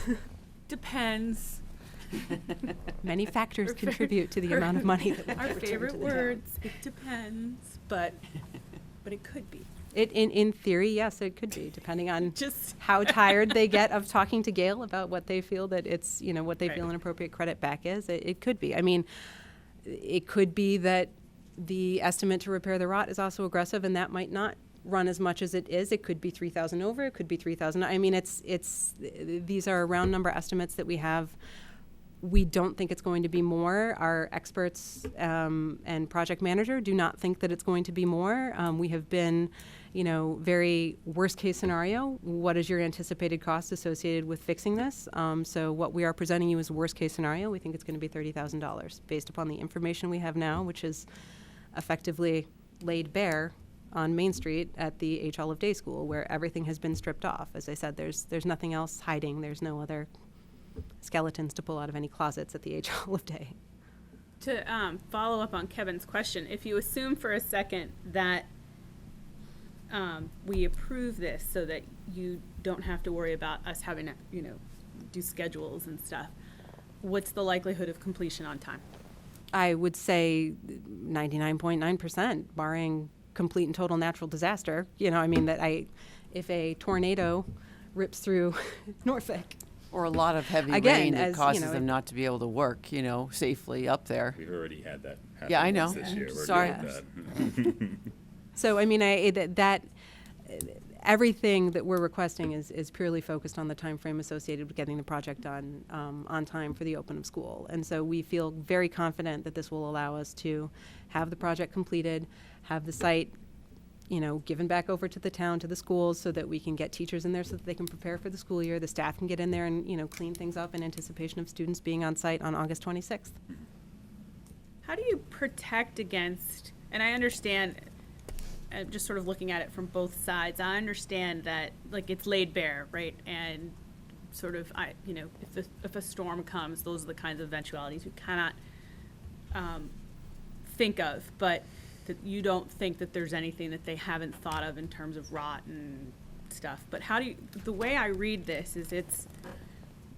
Depends. Many factors contribute to the amount of money that we Our return to favorite the town. words. It depends, but it could be. In theory, yes, it could be, depending on Just how tired they get of talking to Gail about what they feel that it's, what they feel Right. an appropriate credit back is. It could be. I mean, it could be that the estimate to repair the rot is also aggressive, and that might not run as much as it is. It could be 3,000 over. It could be 3,000. I mean, these are round number estimates that we have. We don't think it's going to be more. Our experts and project manager do not think that it's going to be more. We have been, very worst case scenario. What is your anticipated cost associated with fixing this? So what we are presenting you is worst case scenario. We think it's going to be $30,000 based upon the information we have now, which is effectively laid bare on Main Street at the H. Olive Day School, where everything has been stripped off. As I said, there's nothing else hiding. There's no other skeletons to pull out of any closets at the H. Olive Day. to follow up on Kevin's question, if you assume for a second that we approve this so that you don't have to worry about us having to, do schedules and stuff, what's the likelihood of completion on time? I would say 99.9%, barring complete and total natural disaster. If a tornado rips through Norfolk, Or a lot of heavy Again, rain that as, causes you know, them not to be able to work, safely up there. We've already had that happen Yeah, I once know. this year. We're Sorry. good with that. So, everything that we're requesting is purely focused on the time frame associated with getting the project done on time for the open of school. And so we feel very confident that this will allow us to have the project completed, have the site, given back over to the town, to the schools, so that we can get teachers in there so that they can prepare for the school year. The staff can get in there and, clean things up in anticipation of students being on site on August 26th. How do you protect against, and I understand, just sort of looking at it from both sides, I understand that, it's laid bare, right? And sort of, if a storm comes, those are the kinds of eventualities we cannot think of, but that you don't think that there's anything that they haven't thought of in terms of rot and stuff. But how do you, the way I read this is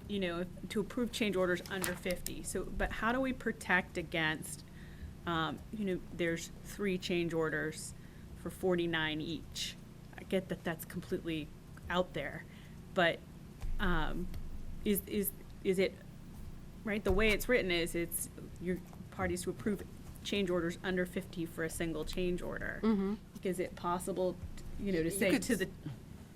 to approve change orders under 50. So, but how do we protect against, there's 3 change orders for 49 each. I get that that's completely out there, but is it right? The way it's written is it's your parties to approve change orders under 50 for a single change order. Is it possible, to say could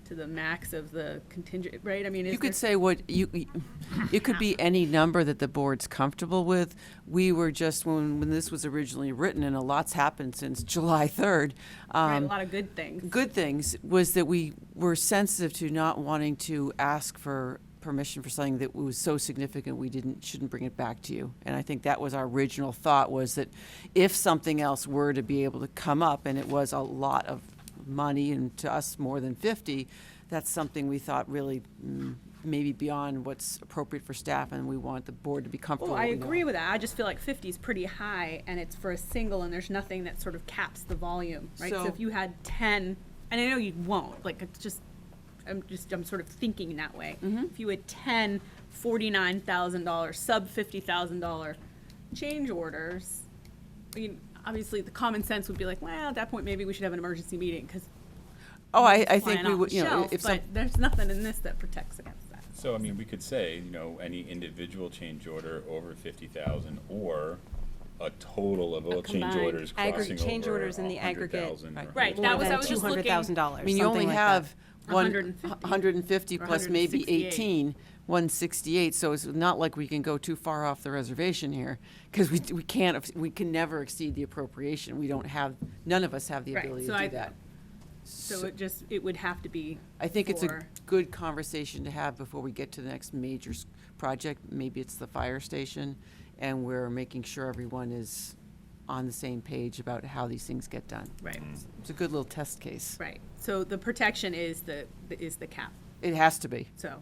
to the max of the contingent, right? I mean, You could say what it could be any number that the board's comfortable with. We were just, when this was originally written, and a lot's happened since July 3rd. right, a lot of good things. Good things was that we were sensitive to not wanting to ask for permission for something that was so significant we shouldn't bring it back to you. And I think that was our original thought, was that if something else were to be able to come up, and it was a lot of money, and to us more than 50, that's something we thought really maybe beyond what's appropriate for staff, and we want the board to be comfortable. Well, I we know. agree with that. I just feel like 50 is pretty high, and it's for a single, and there's nothing that sort of caps the volume, right? So So- if you had 10, and I know you won't, like, it's just, I'm sort of thinking that way. If you had 10 $49,000, sub $50,000 change orders, I mean, obviously the common sense would be like, well, at that point, maybe we should have an emergency meeting, because Oh, I think we would, if some, but there's nothing in this that protects against that. So, I mean, we could say, any individual change order over 50,000 or a total of all change combined orders crossing change over orders in the aggregate. 100,000 or Right, More that was, I than was just looking. $200,000. I mean, you only something like have that. 150 Or plus maybe 168. 18, 168, so it's not like we can go too far off the reservation here, because we can never exceed the appropriation. We don't have, none of us have the Right, ability so to I- do that. So it would have to be. I think it's a for- good conversation to have before we get to the next major project. Maybe it's the fire station, and we're making sure everyone is on the same page about how these things get done. Right, It's a good little test case. right. So the protection is the cap. It has to be. So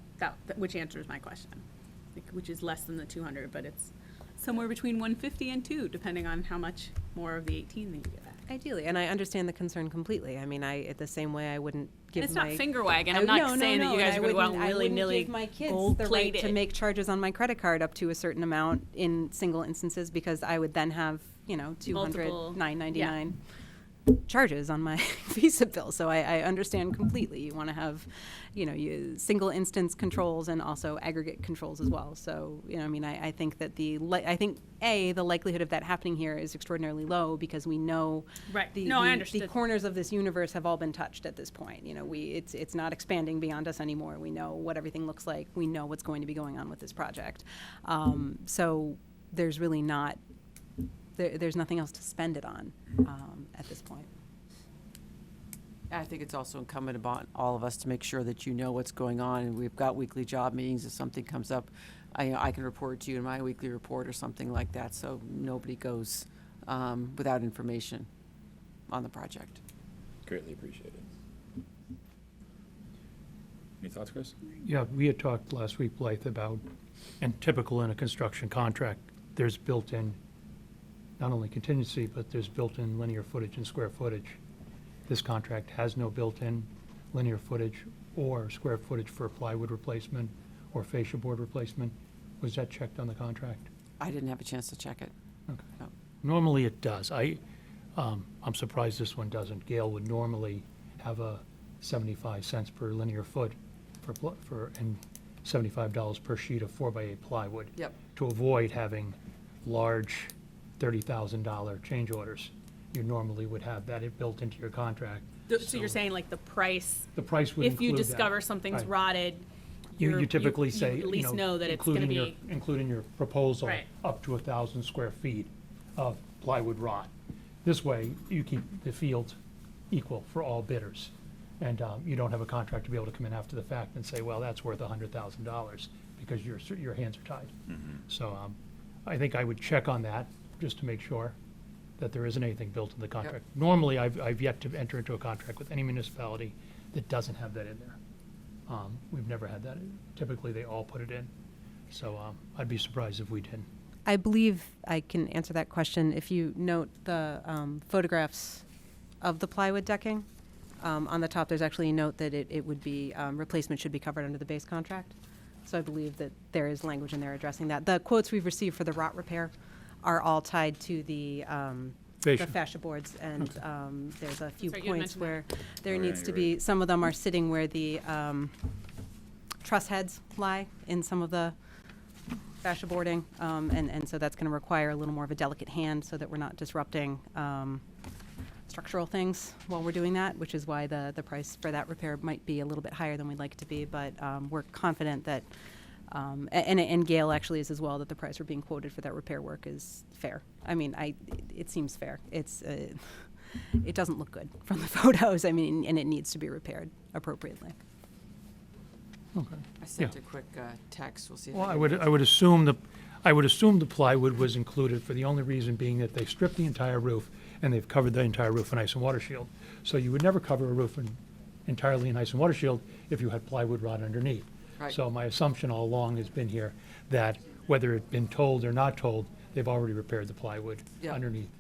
which answers my question, which is less than the 200, but it's somewhere between 150 and 2, depending on how much more of the 18 that you get back. Ideally, and I understand the concern completely. I mean, the same way I wouldn't give And it's my. not finger wagging. I'm No, not no, saying no, that you and guys I are going to go out wouldn't- and willy-nilly I wouldn't give my kids gold the plate right to it. make charges on my credit card up to a certain amount in single instances, because I would then have, 200, Multiple- $9.99 charges on my Visa bill. So I understand completely. You want to have, single instance controls and also aggregate controls as well. So, I think that the likelihood of that happening here is extraordinarily low, because we know Right. the, No, I the understood. corners of this universe have all been touched at this point. It's not expanding beyond us anymore. We know what everything looks like. We know what's going to be going on with this project. So there's really not, there's nothing else to spend it on at this point. I think it's also incumbent upon all of us to make sure that you know what's going on, and we've got weekly job meetings. If something comes up, I can report to you in my weekly report or something like that, so nobody goes without information on the project. Greatly appreciated. Any thoughts, Chris? Yeah, we had talked last week, Blythe, about, and typical in a construction contract, there's built-in, not only contingency, but there's built-in linear footage and square footage. This contract has no built-in linear footage or square footage for plywood replacement or fascia board replacement. Was that checked on the contract? I didn't have a chance to check it. Okay. No. Normally it does. I'm surprised this one doesn't. Gail would normally have a 75 cents per linear foot and $75 per sheet of 4x8 plywood. Yep. To avoid having large $30,000 change orders. You normally would have that built into your contract. So you're saying like the price, The price would include if you that. discover something's Right. rotted, You typically say, you at least know that it's going to be. including your proposal, Right. up to 1,000 square feet of plywood rot. This way, you keep the field equal for all bidders. And you don't have a contract to be able to come in after the fact and say, well, that's worth $100,000, because your hands are tied. So I think I would check on that, just to make sure that there isn't anything built in the contract. Normally, I've yet to enter into a contract with any municipality that doesn't have that in there. We've never had that. Typically, they all put it in. So I'd be surprised if we didn't. I believe I can answer that question. If you note the photographs of the plywood decking, on the top, there's actually a note that it would be, replacement should be covered under the base contract. So I believe that there is language in there addressing that. The quotes we've received for the rot repair are all tied to the Fascia. fascia boards, and there's a few right, you had points mentioned that. where there Oh, yeah, needs to you're be, some of them are sitting where the truss heads lie in some of the fascia boarding, and so that's going to require a little more of a delicate hand so that we're not disrupting structural things while we're doing that, which is why the price for that repair might be a little bit higher than we'd like it to be, but we're confident that, and Gail actually is as well, that the price we're being quoted for that repair work is fair. I mean, it seems fair. It doesn't look good from the photos, I mean, and it needs to be repaired appropriately. Okay. I sent Yeah. a quick text, we'll see if Well, I I can would, get I would assume the plywood was included for the only reason being that they stripped the entire roof and they've covered the entire roof in ice and water shield. So you would never cover a roof entirely in ice and water shield if you had plywood rot underneath. Right. So my assumption all along has been here that whether it's been told or not told, they've already repaired the plywood Yeah. underneath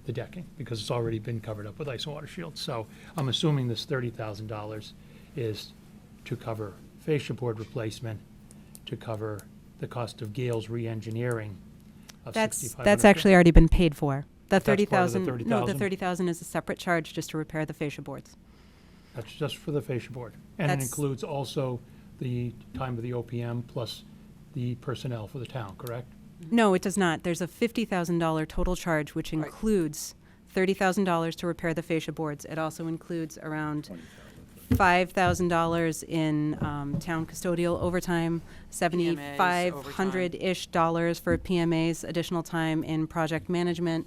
the decking because it's already been covered up with ice and water shield. So I'm assuming this $30,000 is to cover fascia board replacement, to cover the cost of Gale's re-engineering of That's $6,500. actually already been paid for. The That's part of the 30,000, no, the 30,000? 30,000 is a separate charge just to repair the fascia boards. That's just for the fascia board. And it That's- includes also the time of the OPM plus the personnel for the town, correct? No, it does not. There's a $50,000 total charge, which Right. includes $30,000 to repair the fascia boards. It also includes around $5,000 in town custodial overtime, $7,500-ish dollars for PMAs, additional time in project management,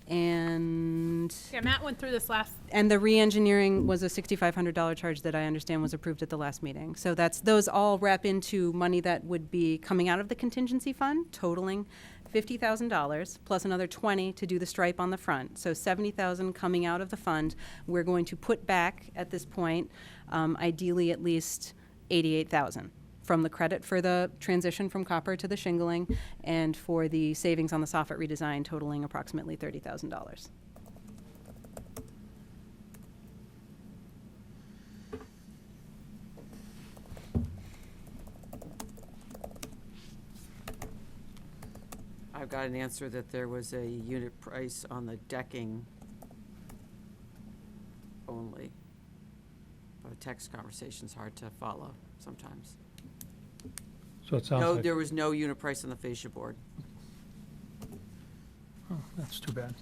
and Yeah, Matt went through this last, the re-engineering was a $6,500 charge that I understand was approved at the last meeting. So those all wrap into money that would be coming out of the contingency fund, totaling $50,000, plus another $20 to do the stripe on the front. So $70,000 coming out of the fund. We're going to put back, at this point, ideally at least $88,000 from the credit for the transition from copper to the shingling, and for the savings on the soffit redesign totaling approximately $30,000. I've got an answer that there was a unit price on the decking only. But a text conversation's hard to follow sometimes. So it sounds No, like, there was no unit price on the fascia board. oh, that's too bad.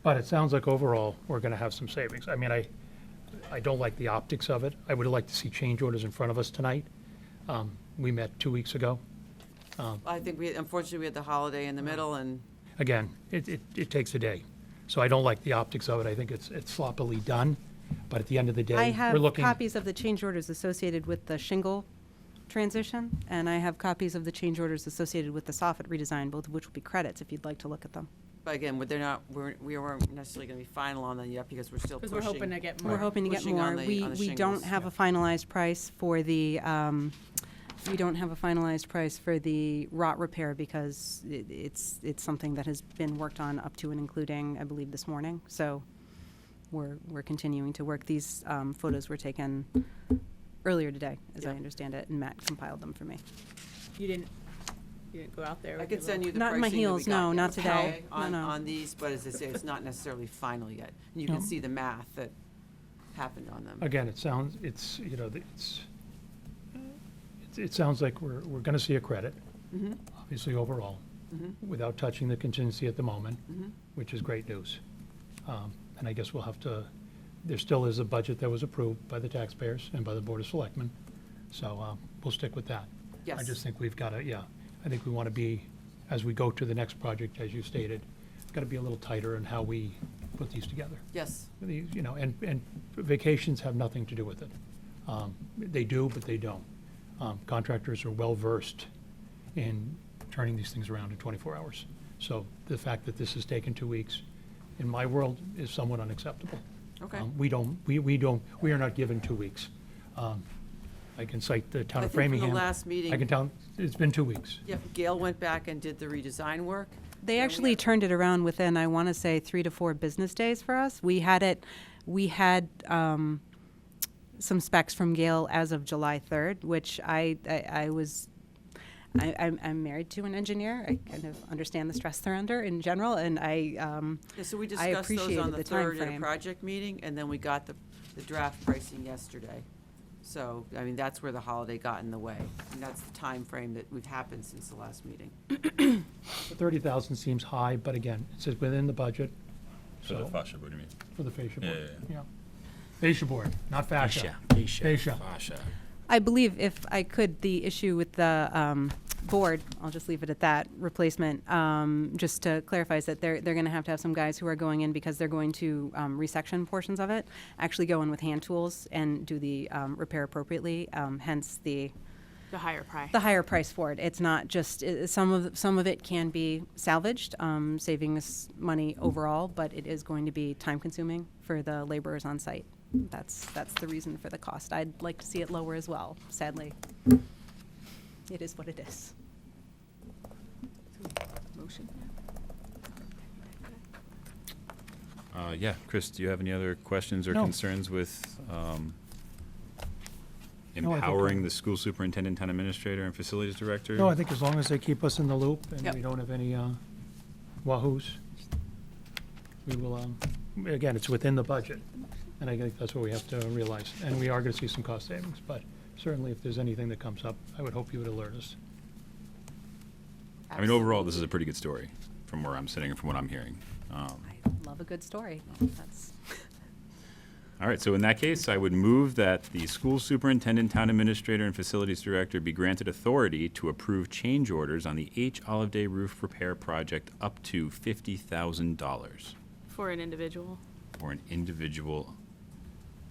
But it sounds like overall, we're gonna have some savings. I mean, I don't like the optics of it. I would like to see change orders in front of us tonight. We met 2 weeks ago. I think unfortunately, we had the holiday in the middle, and Again, it takes a day. So I don't like the optics of it. I think it's sloppily done. But at the end of the day, I we're have looking. copies of the change orders associated with the shingle transition, and I have copies of the change orders associated with the soffit redesign, both of which will be credits if you'd like to look at them. but again, they're not, we weren't necessarily going to be final on them yet because we're still because pushing. we're hoping to get We're more. hoping to get Pushing more. on the We shingles, don't have a finalized price for the, we don't have a finalized price for the rot repair because it's something that has been worked on up to and including, I believe, this morning. So we're continuing to work. These photos were taken earlier today, as I Yeah. understand it, and Matt compiled them for me. You didn't go out there I with can your send you the Not in my pricing that we heels, got no, not today. okay, No, on, no. on these, but as I say, it's not necessarily final yet. And you can No. see the math that happened on them. Again, it sounds, it sounds like we're gonna see a credit, Mhm. obviously overall, Mhm. without touching the contingency at the moment, Mhm. which is great news. And I guess we'll have to, there still is a budget that was approved by the taxpayers and by the Board of Selectmen, so we'll stick with that. I Yes. just think we've got to, I think we want to be, as we go to the next project, as you stated, got to be a little tighter in how we put these together. Yes, These, and vacations have nothing to do with it. They do, but they don't. Contractors are well-versed in turning these things around in 24 hours. So the fact that this has taken 2 weeks, in my world, is somewhat unacceptable. okay. We are not given 2 weeks. I can cite the town I of think from the Framingham. last meeting- I can tell, it's been 2 weeks. Yep, Gail went back and did the redesign work. They actually turned it around within, I want to say, 3 to 4 business days for us. We had some specs from Gail as of July 3rd, which I'm married to an engineer. I kind of understand the stress they're under in general, and Yeah, so we I discussed those appreciated on the the 3rd at a timeframe. project meeting, and then we got the draft pricing yesterday. So, I mean, that's where the holiday got in the way. And that's the time frame that we've happened since the last meeting. The 30,000 seems high, but again, it says within the budget, For the so, fascia, what do you mean? for the fascia Yeah, board. Yeah. Fascia board, not fascia. Fascia. Fascia. I believe if I could, the issue with the board, I'll just leave it at that, replacement, just to clarify, is that they're going to have some guys who are going in because they're going to resection portions of it, actually go in with hand tools and do the repair appropriately, hence the higher price. the higher price for it. It's not just, some of it can be salvaged, saving us money overall, but it is going to be time consuming for the laborers on site. That's the reason for the cost. I'd like to see it lower as well, sadly. It is what it is. Motion. Yeah, Chris, do you have any other questions or No. concerns with think empowering I'm- the school superintendent, town administrator, and facilities director? No, I think as long as they keep us in the loop and Yep. we don't have any wahoos, we will, again, it's within the budget. And I think that's what we have to realize. And we are going to see some cost savings, but certainly if there's anything that comes up, I would hope you would alert us. I mean, overall, this is a pretty good story from where I'm sitting and from what I'm hearing. I love a good story. That's All right, so in that case, I would move that the school superintendent, town administrator, and facilities director be granted authority to approve change orders on the H. Olive Day roof repair project up to $50,000 For an individual. for an individual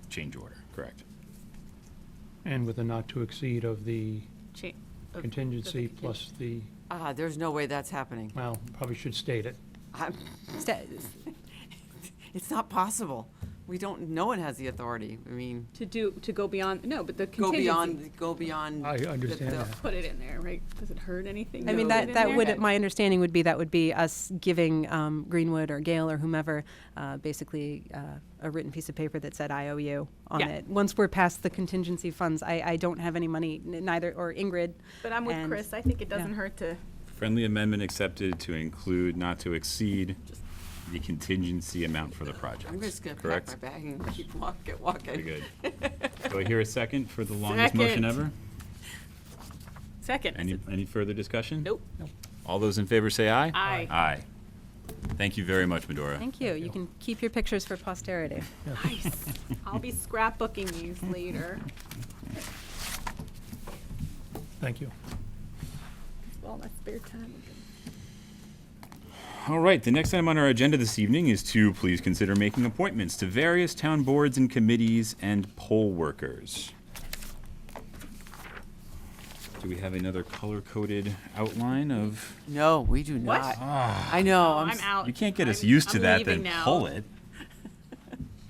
change order, correct? And with a not to exceed of the Cha- of- contingency of the plus the, There's no way that's happening. well, probably should state it. I'm- It's not possible. We don't, no one has the authority. I mean, To go beyond, no, but the go contingency. beyond. I understand the- that. Put it in there, right? Does it hurt anything? I to mean, put it in that there? would, my understanding would be us giving Greenwood or Gale or whomever, basically, a written piece of paper that said IOU on Yeah. it. Once we're past the contingency funds, I don't have any money, neither, or Ingrid. But I'm with and- Chris. I think it doesn't yeah. hurt to. Friendly amendment accepted to include not to exceed the contingency amount for the project. I'm just gonna pack Correct? my bag and keep walking. Very good. Do I hear a second for the longest motion Second. ever? Second. Any further discussion? Nope. All those in favor say aye. Aye. Aye. Thank you very much, Medora. Thank you. You can keep your pictures for posterity. Nice. I'll be scrapbooking these later. Thank you. Well, my spare time. All right, the next item on our agenda this evening is to please consider making appointments to various town boards and committees and poll workers. Do we have another color-coded outline of? No, we do What? not. I know. I'm out. You can't get us I'm- used to I'm that, leaving then now. pull it.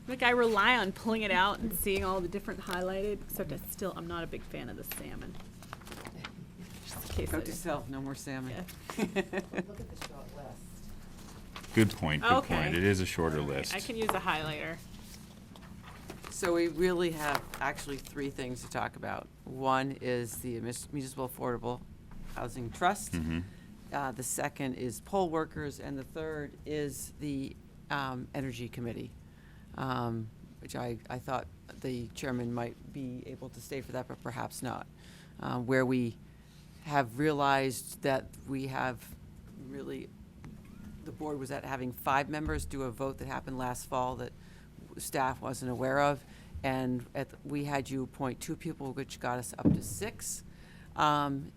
Like, I rely on pulling it out and seeing all the different highlighted, except I'm not a big fan of the salmon. Just in case Note I- to self, no more salmon. Yeah. Look at the short list. Good point, good Okay. point. It is a shorter All right, list. I can use a highlighter. So we really have actually three things to talk about. One is the Municipal Affordable Housing Trust. Mhm. The second is poll workers, and the third is the Energy Committee, which I thought the chairman might be able to stay for that, but perhaps not. Where we have realized that we have really, the board was at having 5 members do a vote that happened last fall that staff wasn't aware of, and we had you appoint 2 people, which got us up to 6. And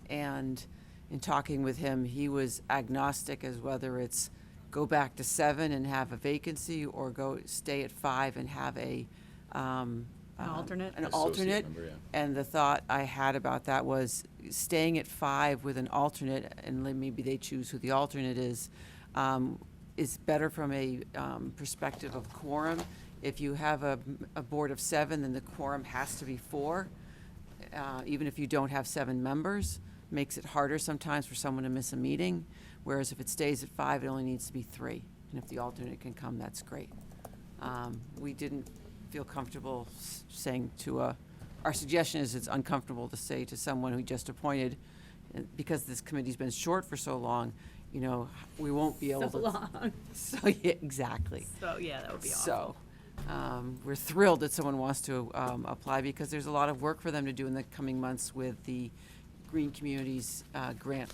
in talking with him, he was agnostic as whether it's go back to 7 and have a vacancy, or stay at 5 and have An alternate? An Associate alternate. member, yeah. And the thought I had about that was staying at 5 with an alternate, and maybe they choose who the alternate is better from a perspective of quorum. If you have a board of 7, then the quorum has to be 4, even if you don't have 7 members. Makes it harder sometimes for someone to miss a meeting, whereas if it stays at 5, it only needs to be 3. And if the alternate can come, that's great. We didn't feel comfortable saying to our suggestion is it's uncomfortable to say to someone who just appointed, because this committee's been short for so long, you know, we won't be able So to. long. So, yeah, exactly. So, yeah, that would be awful. So, we're thrilled that someone wants to apply, because there's a lot of work for them to do in the coming months with the Green Communities grant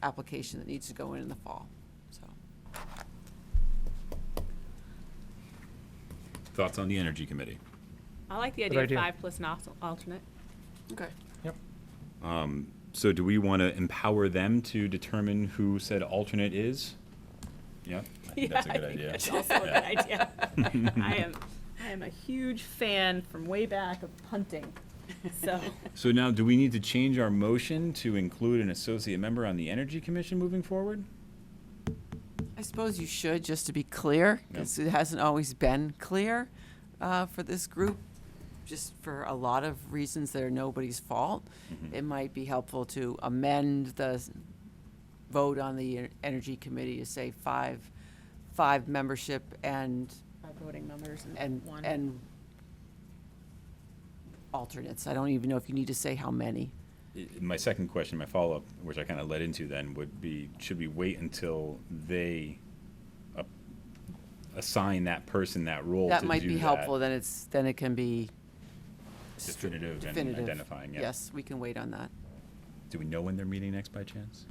application that needs to go in the fall, so. Thoughts on the Energy Committee? I like the Good idea of idea. 5 plus an alternate. Okay. Yep. So do we want to empower them to determine who said alternate is? Yeah, I think that's a good idea. That's also a good idea. I am a huge fan from way back of punting, so. So now, do we need to change our motion to include an associate member on the Energy Commission moving forward? I suppose you should, just to be clear, because it hasn't always been clear for this group, just for a lot of reasons that are nobody's fault. It might be helpful to amend the vote on the Energy Committee to say five membership and 5 voting members and one. and alternates. I don't even know if you need to say how many. My second question, my follow-up, which I kind of led into then, would be, should we wait until they assign that person that role to do That might be that? helpful, then it can be Definitive and definitive. identifying, yeah. Yes, we can wait on that. Do we know when they're meeting next by chance?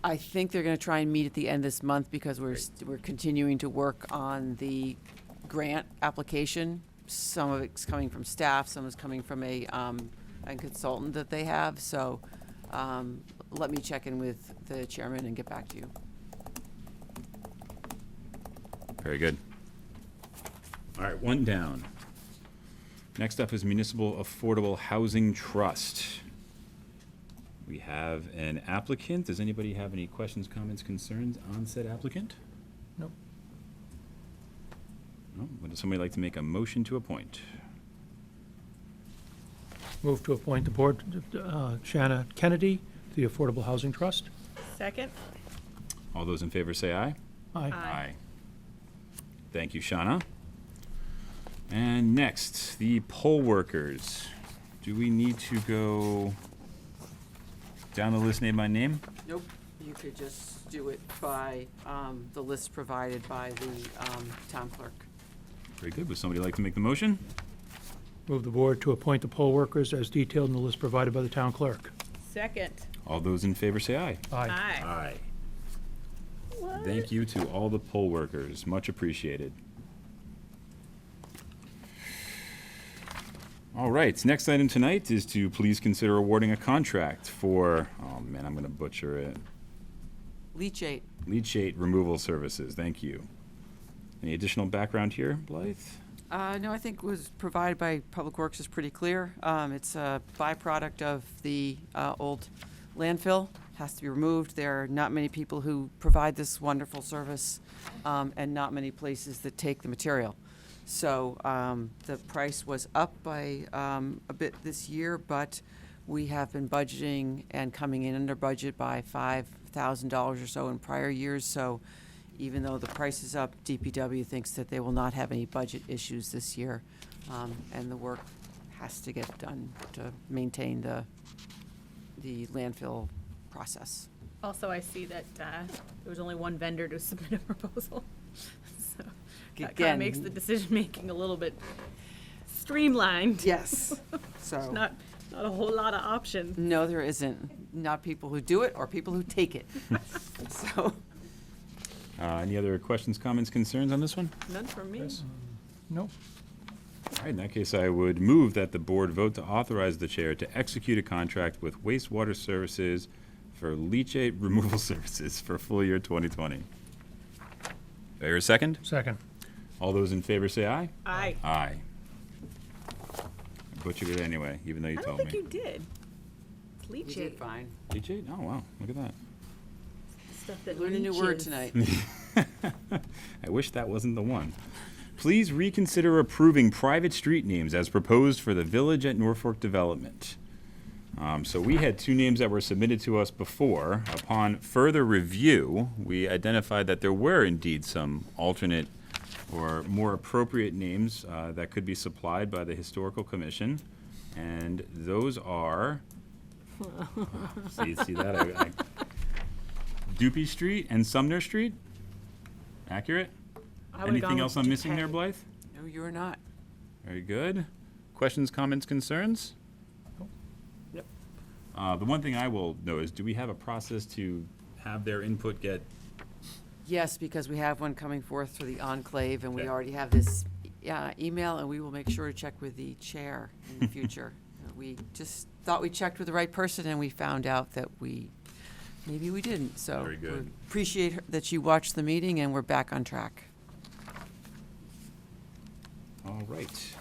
I think they're gonna try and meet at the end of this month, because we're continuing to work on the grant application. Some of it's coming from staff, some is coming from a consultant that they have, so, let me check in with the chairman and get back to you. Very good. All right, one down. Next up is Municipal Affordable Housing Trust. We have an applicant. Does anybody have any questions, comments, concerns on said applicant? Nope. No? Would somebody like to make a motion to appoint? Move to appoint the board, Shanna Kennedy to the Affordable Housing Trust. Second? All those in favor say aye. Aye. Aye. Thank you, Shauna. And next, the poll workers. Do we need to go down the list name by name? Nope, you could just do it by, the list provided by the, town clerk. Very good. Would somebody like to make the motion? Move the board to appoint the poll workers as detailed in the list provided by the town clerk. Second? All those in favor say aye. Aye. Aye. Thank you to all the poll workers. Much appreciated. All right, next item tonight is to please consider awarding a contract for, oh man, I'm gonna butcher it. Leachate. Leachate removal services. Thank you. Any additional background here, Blythe? No, I think was provided by Public Works is pretty clear. It's a byproduct of the old landfill, has to be removed. There are not many people who provide this wonderful service, and not many places that take the material. So the price was up by a bit this year, but we have been budgeting and coming in under budget by $5,000 or so in prior years. So even though the price is up, DPW thinks that they will not have any budget issues this year. And the work has to get done to maintain the landfill process. Also, I see that there was only one vendor to submit a proposal. So that kind Again- of makes the decision-making a little bit streamlined. Yes, so. Not a whole lot of options. No, there isn't. Not people who do it or people who take it. So, Any other questions, comments, concerns on this one? None from me. No. All right, in that case, I would move that the board vote to authorize the chair to execute a contract with Wastewater Services for leachate removal services for full year 2020. Do I hear a second? Second. All those in favor say aye. Aye. Aye. I butchered it anyway, even though you I don't told think me. you did. It's we did leachate. fine. Leachate? Oh, wow, look at that. Stuff that Learned a new word leaches. tonight. I wish that wasn't the one. Please reconsider approving private street names as proposed for the Village at Norfolk development. So we had two names that were submitted to us before. Upon further review, we identified that there were indeed some alternate or more appropriate names that could be supplied by the Historical Commission. And those are, see that? Dupy Street and Sumner Street? Accurate? Anything else I'm missing there, Blythe? No, you're not. Very good. Questions, comments, concerns? Yep. The one thing I will know is, do we have a process to have their input get, Yes, because we have one coming forth for the enclave, and we Okay. already have this email, and we will make sure to check with the chair in the future. We just thought we checked with the right person, and we found out that maybe we didn't. So Very good. we appreciate that you watched the meeting, and we're back on track. all right.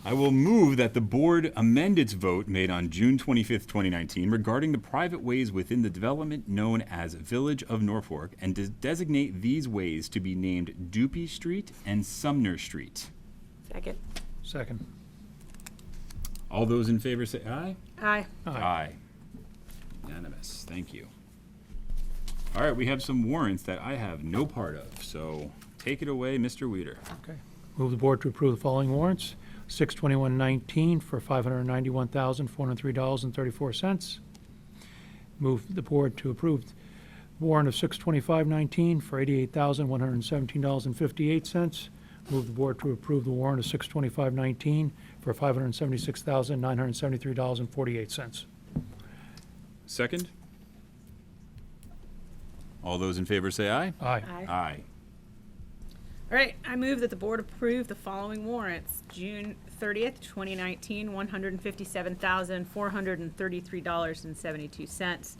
I will move that the board amend its vote made on June 25th, 2019 regarding the private ways within the development known as Village of Norfolk and designate these ways to be named Dupy Street and Sumner Street. Second. Second. All those in favor say aye. Aye. Aye. Unanimous, thank you. All right, we have some warrants that I have no part of, so take it away, Mr. Weeder. Okay. Move the board to approve the following warrants. 6/21/19 for $591,403.34. Move the board to approve warrant of 6/25/19 for $88,117.58. Move the board to approve the warrant of 6/25/19 for $576,973.48. Second? All those in favor say aye. Aye. Aye. All right, I move that the board approve the following warrants. June 30th, 2019, $157,433.72.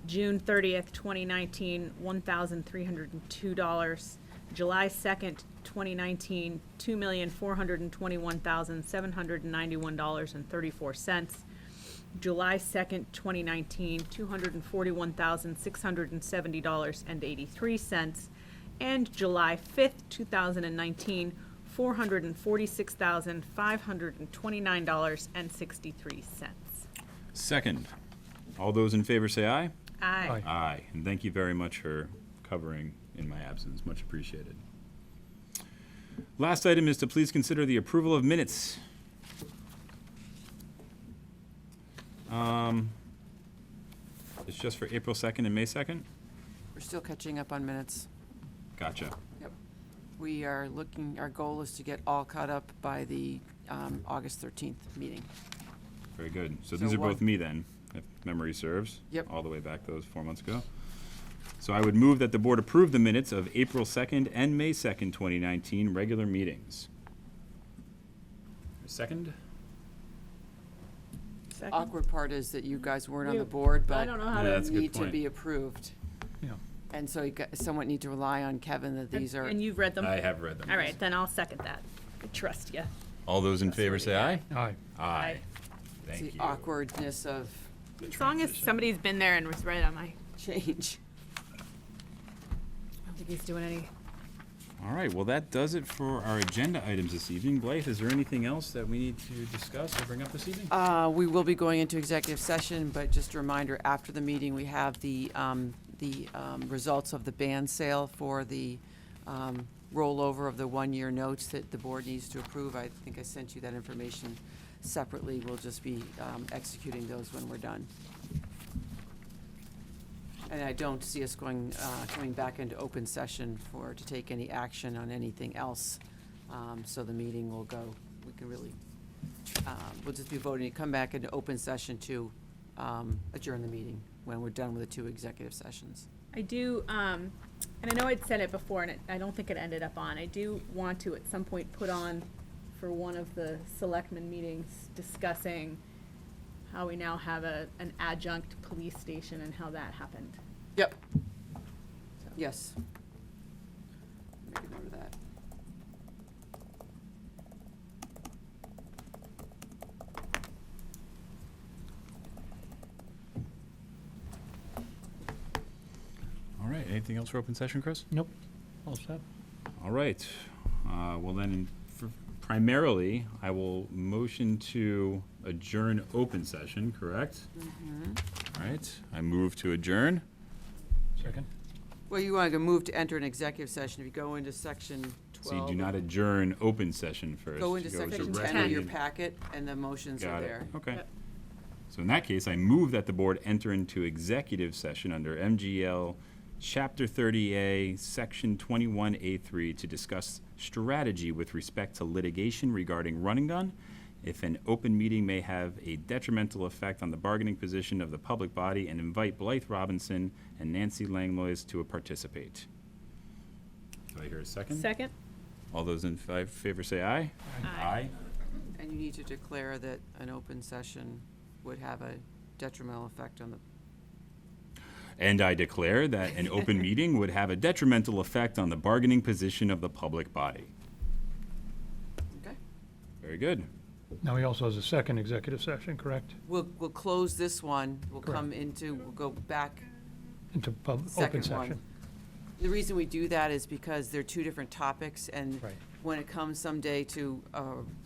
June 30th, 2019, $1,302. July 2nd, 2019, $2,421,791.34. July 2nd, 2019, $241,670.83. And July 5th, 2019, $446,529.63. Second. All those in favor say aye. Aye. Aye, and thank you very much for covering in my absence, much appreciated. Last item is to please consider the approval of minutes. It's just for April 2nd and May 2nd? We're still catching up on minutes. Gotcha. Yep. We are looking, our goal is to get all caught up by the August 13th meeting. Very good. So So these are one- both me then, if memory serves. Yep. All the way back those 4 months ago. So I would move that the board approve the minutes of April 2nd and May 2nd, 2019, regular meetings. Second? Second. Awkward part is that you guys weren't on You- the board, I but don't know how Yeah, to. that's a good need to point. be approved. Yeah. And so you somewhat need to rely on Kevin that these are. And you've read them? I have read them. All right, then I'll second that. I trust you. All those in favor say aye. Aye. Aye. It's Thank the you. awkwardness of As long as somebody's been there and was right on my, change. I don't think he's doing any. All right, well, that does it for our agenda items this evening. Blythe, is there anything else that we need to discuss or bring up this evening? We will be going into executive session, but just a reminder, after the meeting, we have the results of the band sale for the rollover of the one-year notes that the board needs to approve. I think I sent you that information separately. We'll just be executing those when we're done. And I don't see us coming back into open session to take any action on anything else. So the meeting will go, we can really, we'll just be voting to come back into open session to adjourn the meeting when we're done with the 2 executive sessions. I do, and I know I'd said it before, and I don't think it ended up on. I do want to at some point put on for one of the selectmen meetings discussing how we now have an adjunct police station and how that happened. Yep. Yes. Make a note of that. All right, anything else for open session, Chris? Nope. All set. All right, well then, primarily, I will motion to adjourn open session, correct? All right, I move to adjourn. Second. Well, you want to move to enter an executive session. If you go into section 12. So you do not adjourn open session first. Go into You section 10 directly of your in- packet, and the motions are Got it. there. Okay. Yep. So in that case, I move that the board enter into executive session under MGL Chapter 30A, Section 21A3 to discuss strategy with respect to litigation regarding running gun, if an open meeting may have a detrimental effect on the bargaining position of the public body, and invite Blythe Robinson and Nancy Langlois to participate. Do I hear a second? Second? All those in favor say aye. Aye. And you need to declare that an open session would have a detrimental effect on the, And I declare that an open meeting would have a detrimental effect on the bargaining position of the public body. okay? Very good. Now he also has a second executive session, correct? We'll close this one. We'll come Correct. into, we'll go back Into open second one. session. The reason we do that is because they're two different topics, and Right. when it comes someday to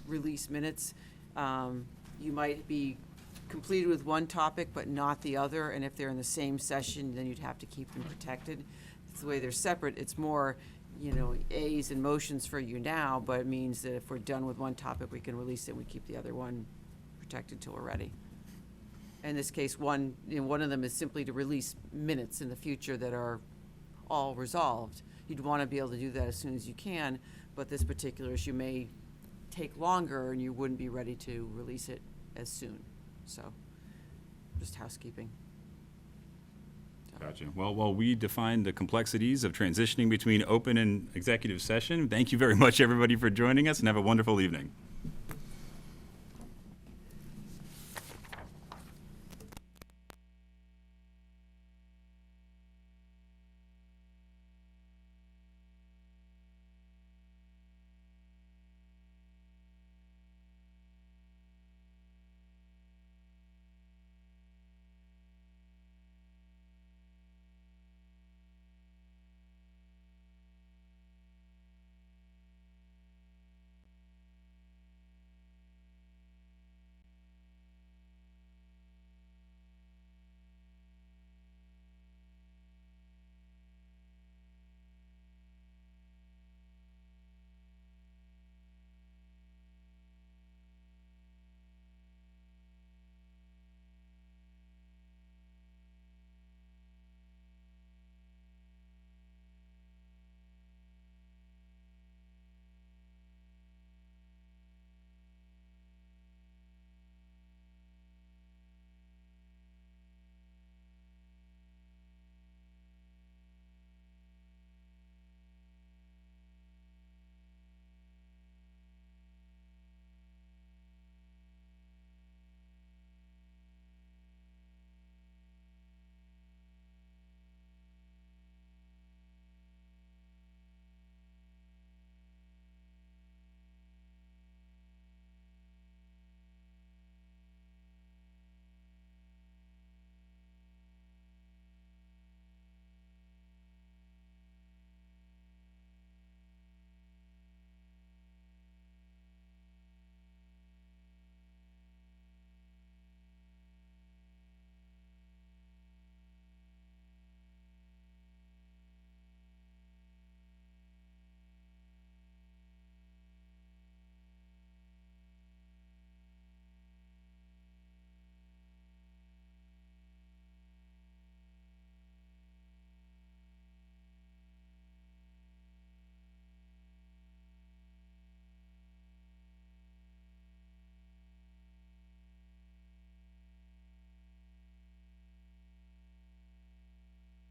release minutes, you might be completed with one topic but not the other, and if they're in the same session, then you'd have to keep them protected. It's the way they're separate, it's more, A's and motions for you now, but it means that if we're done with one topic, we can release it, we keep the other one protected till we're ready. In this case, one of them is simply to release minutes in the future that are all resolved. You'd want to be able to do that as soon as you can, but this particular issue may take longer and you wouldn't be ready to release it as soon. So, just housekeeping. Gotcha. Well, while we define the complexities of transitioning between open and executive session, thank you very much, everybody, for joining us, and have a wonderful evening.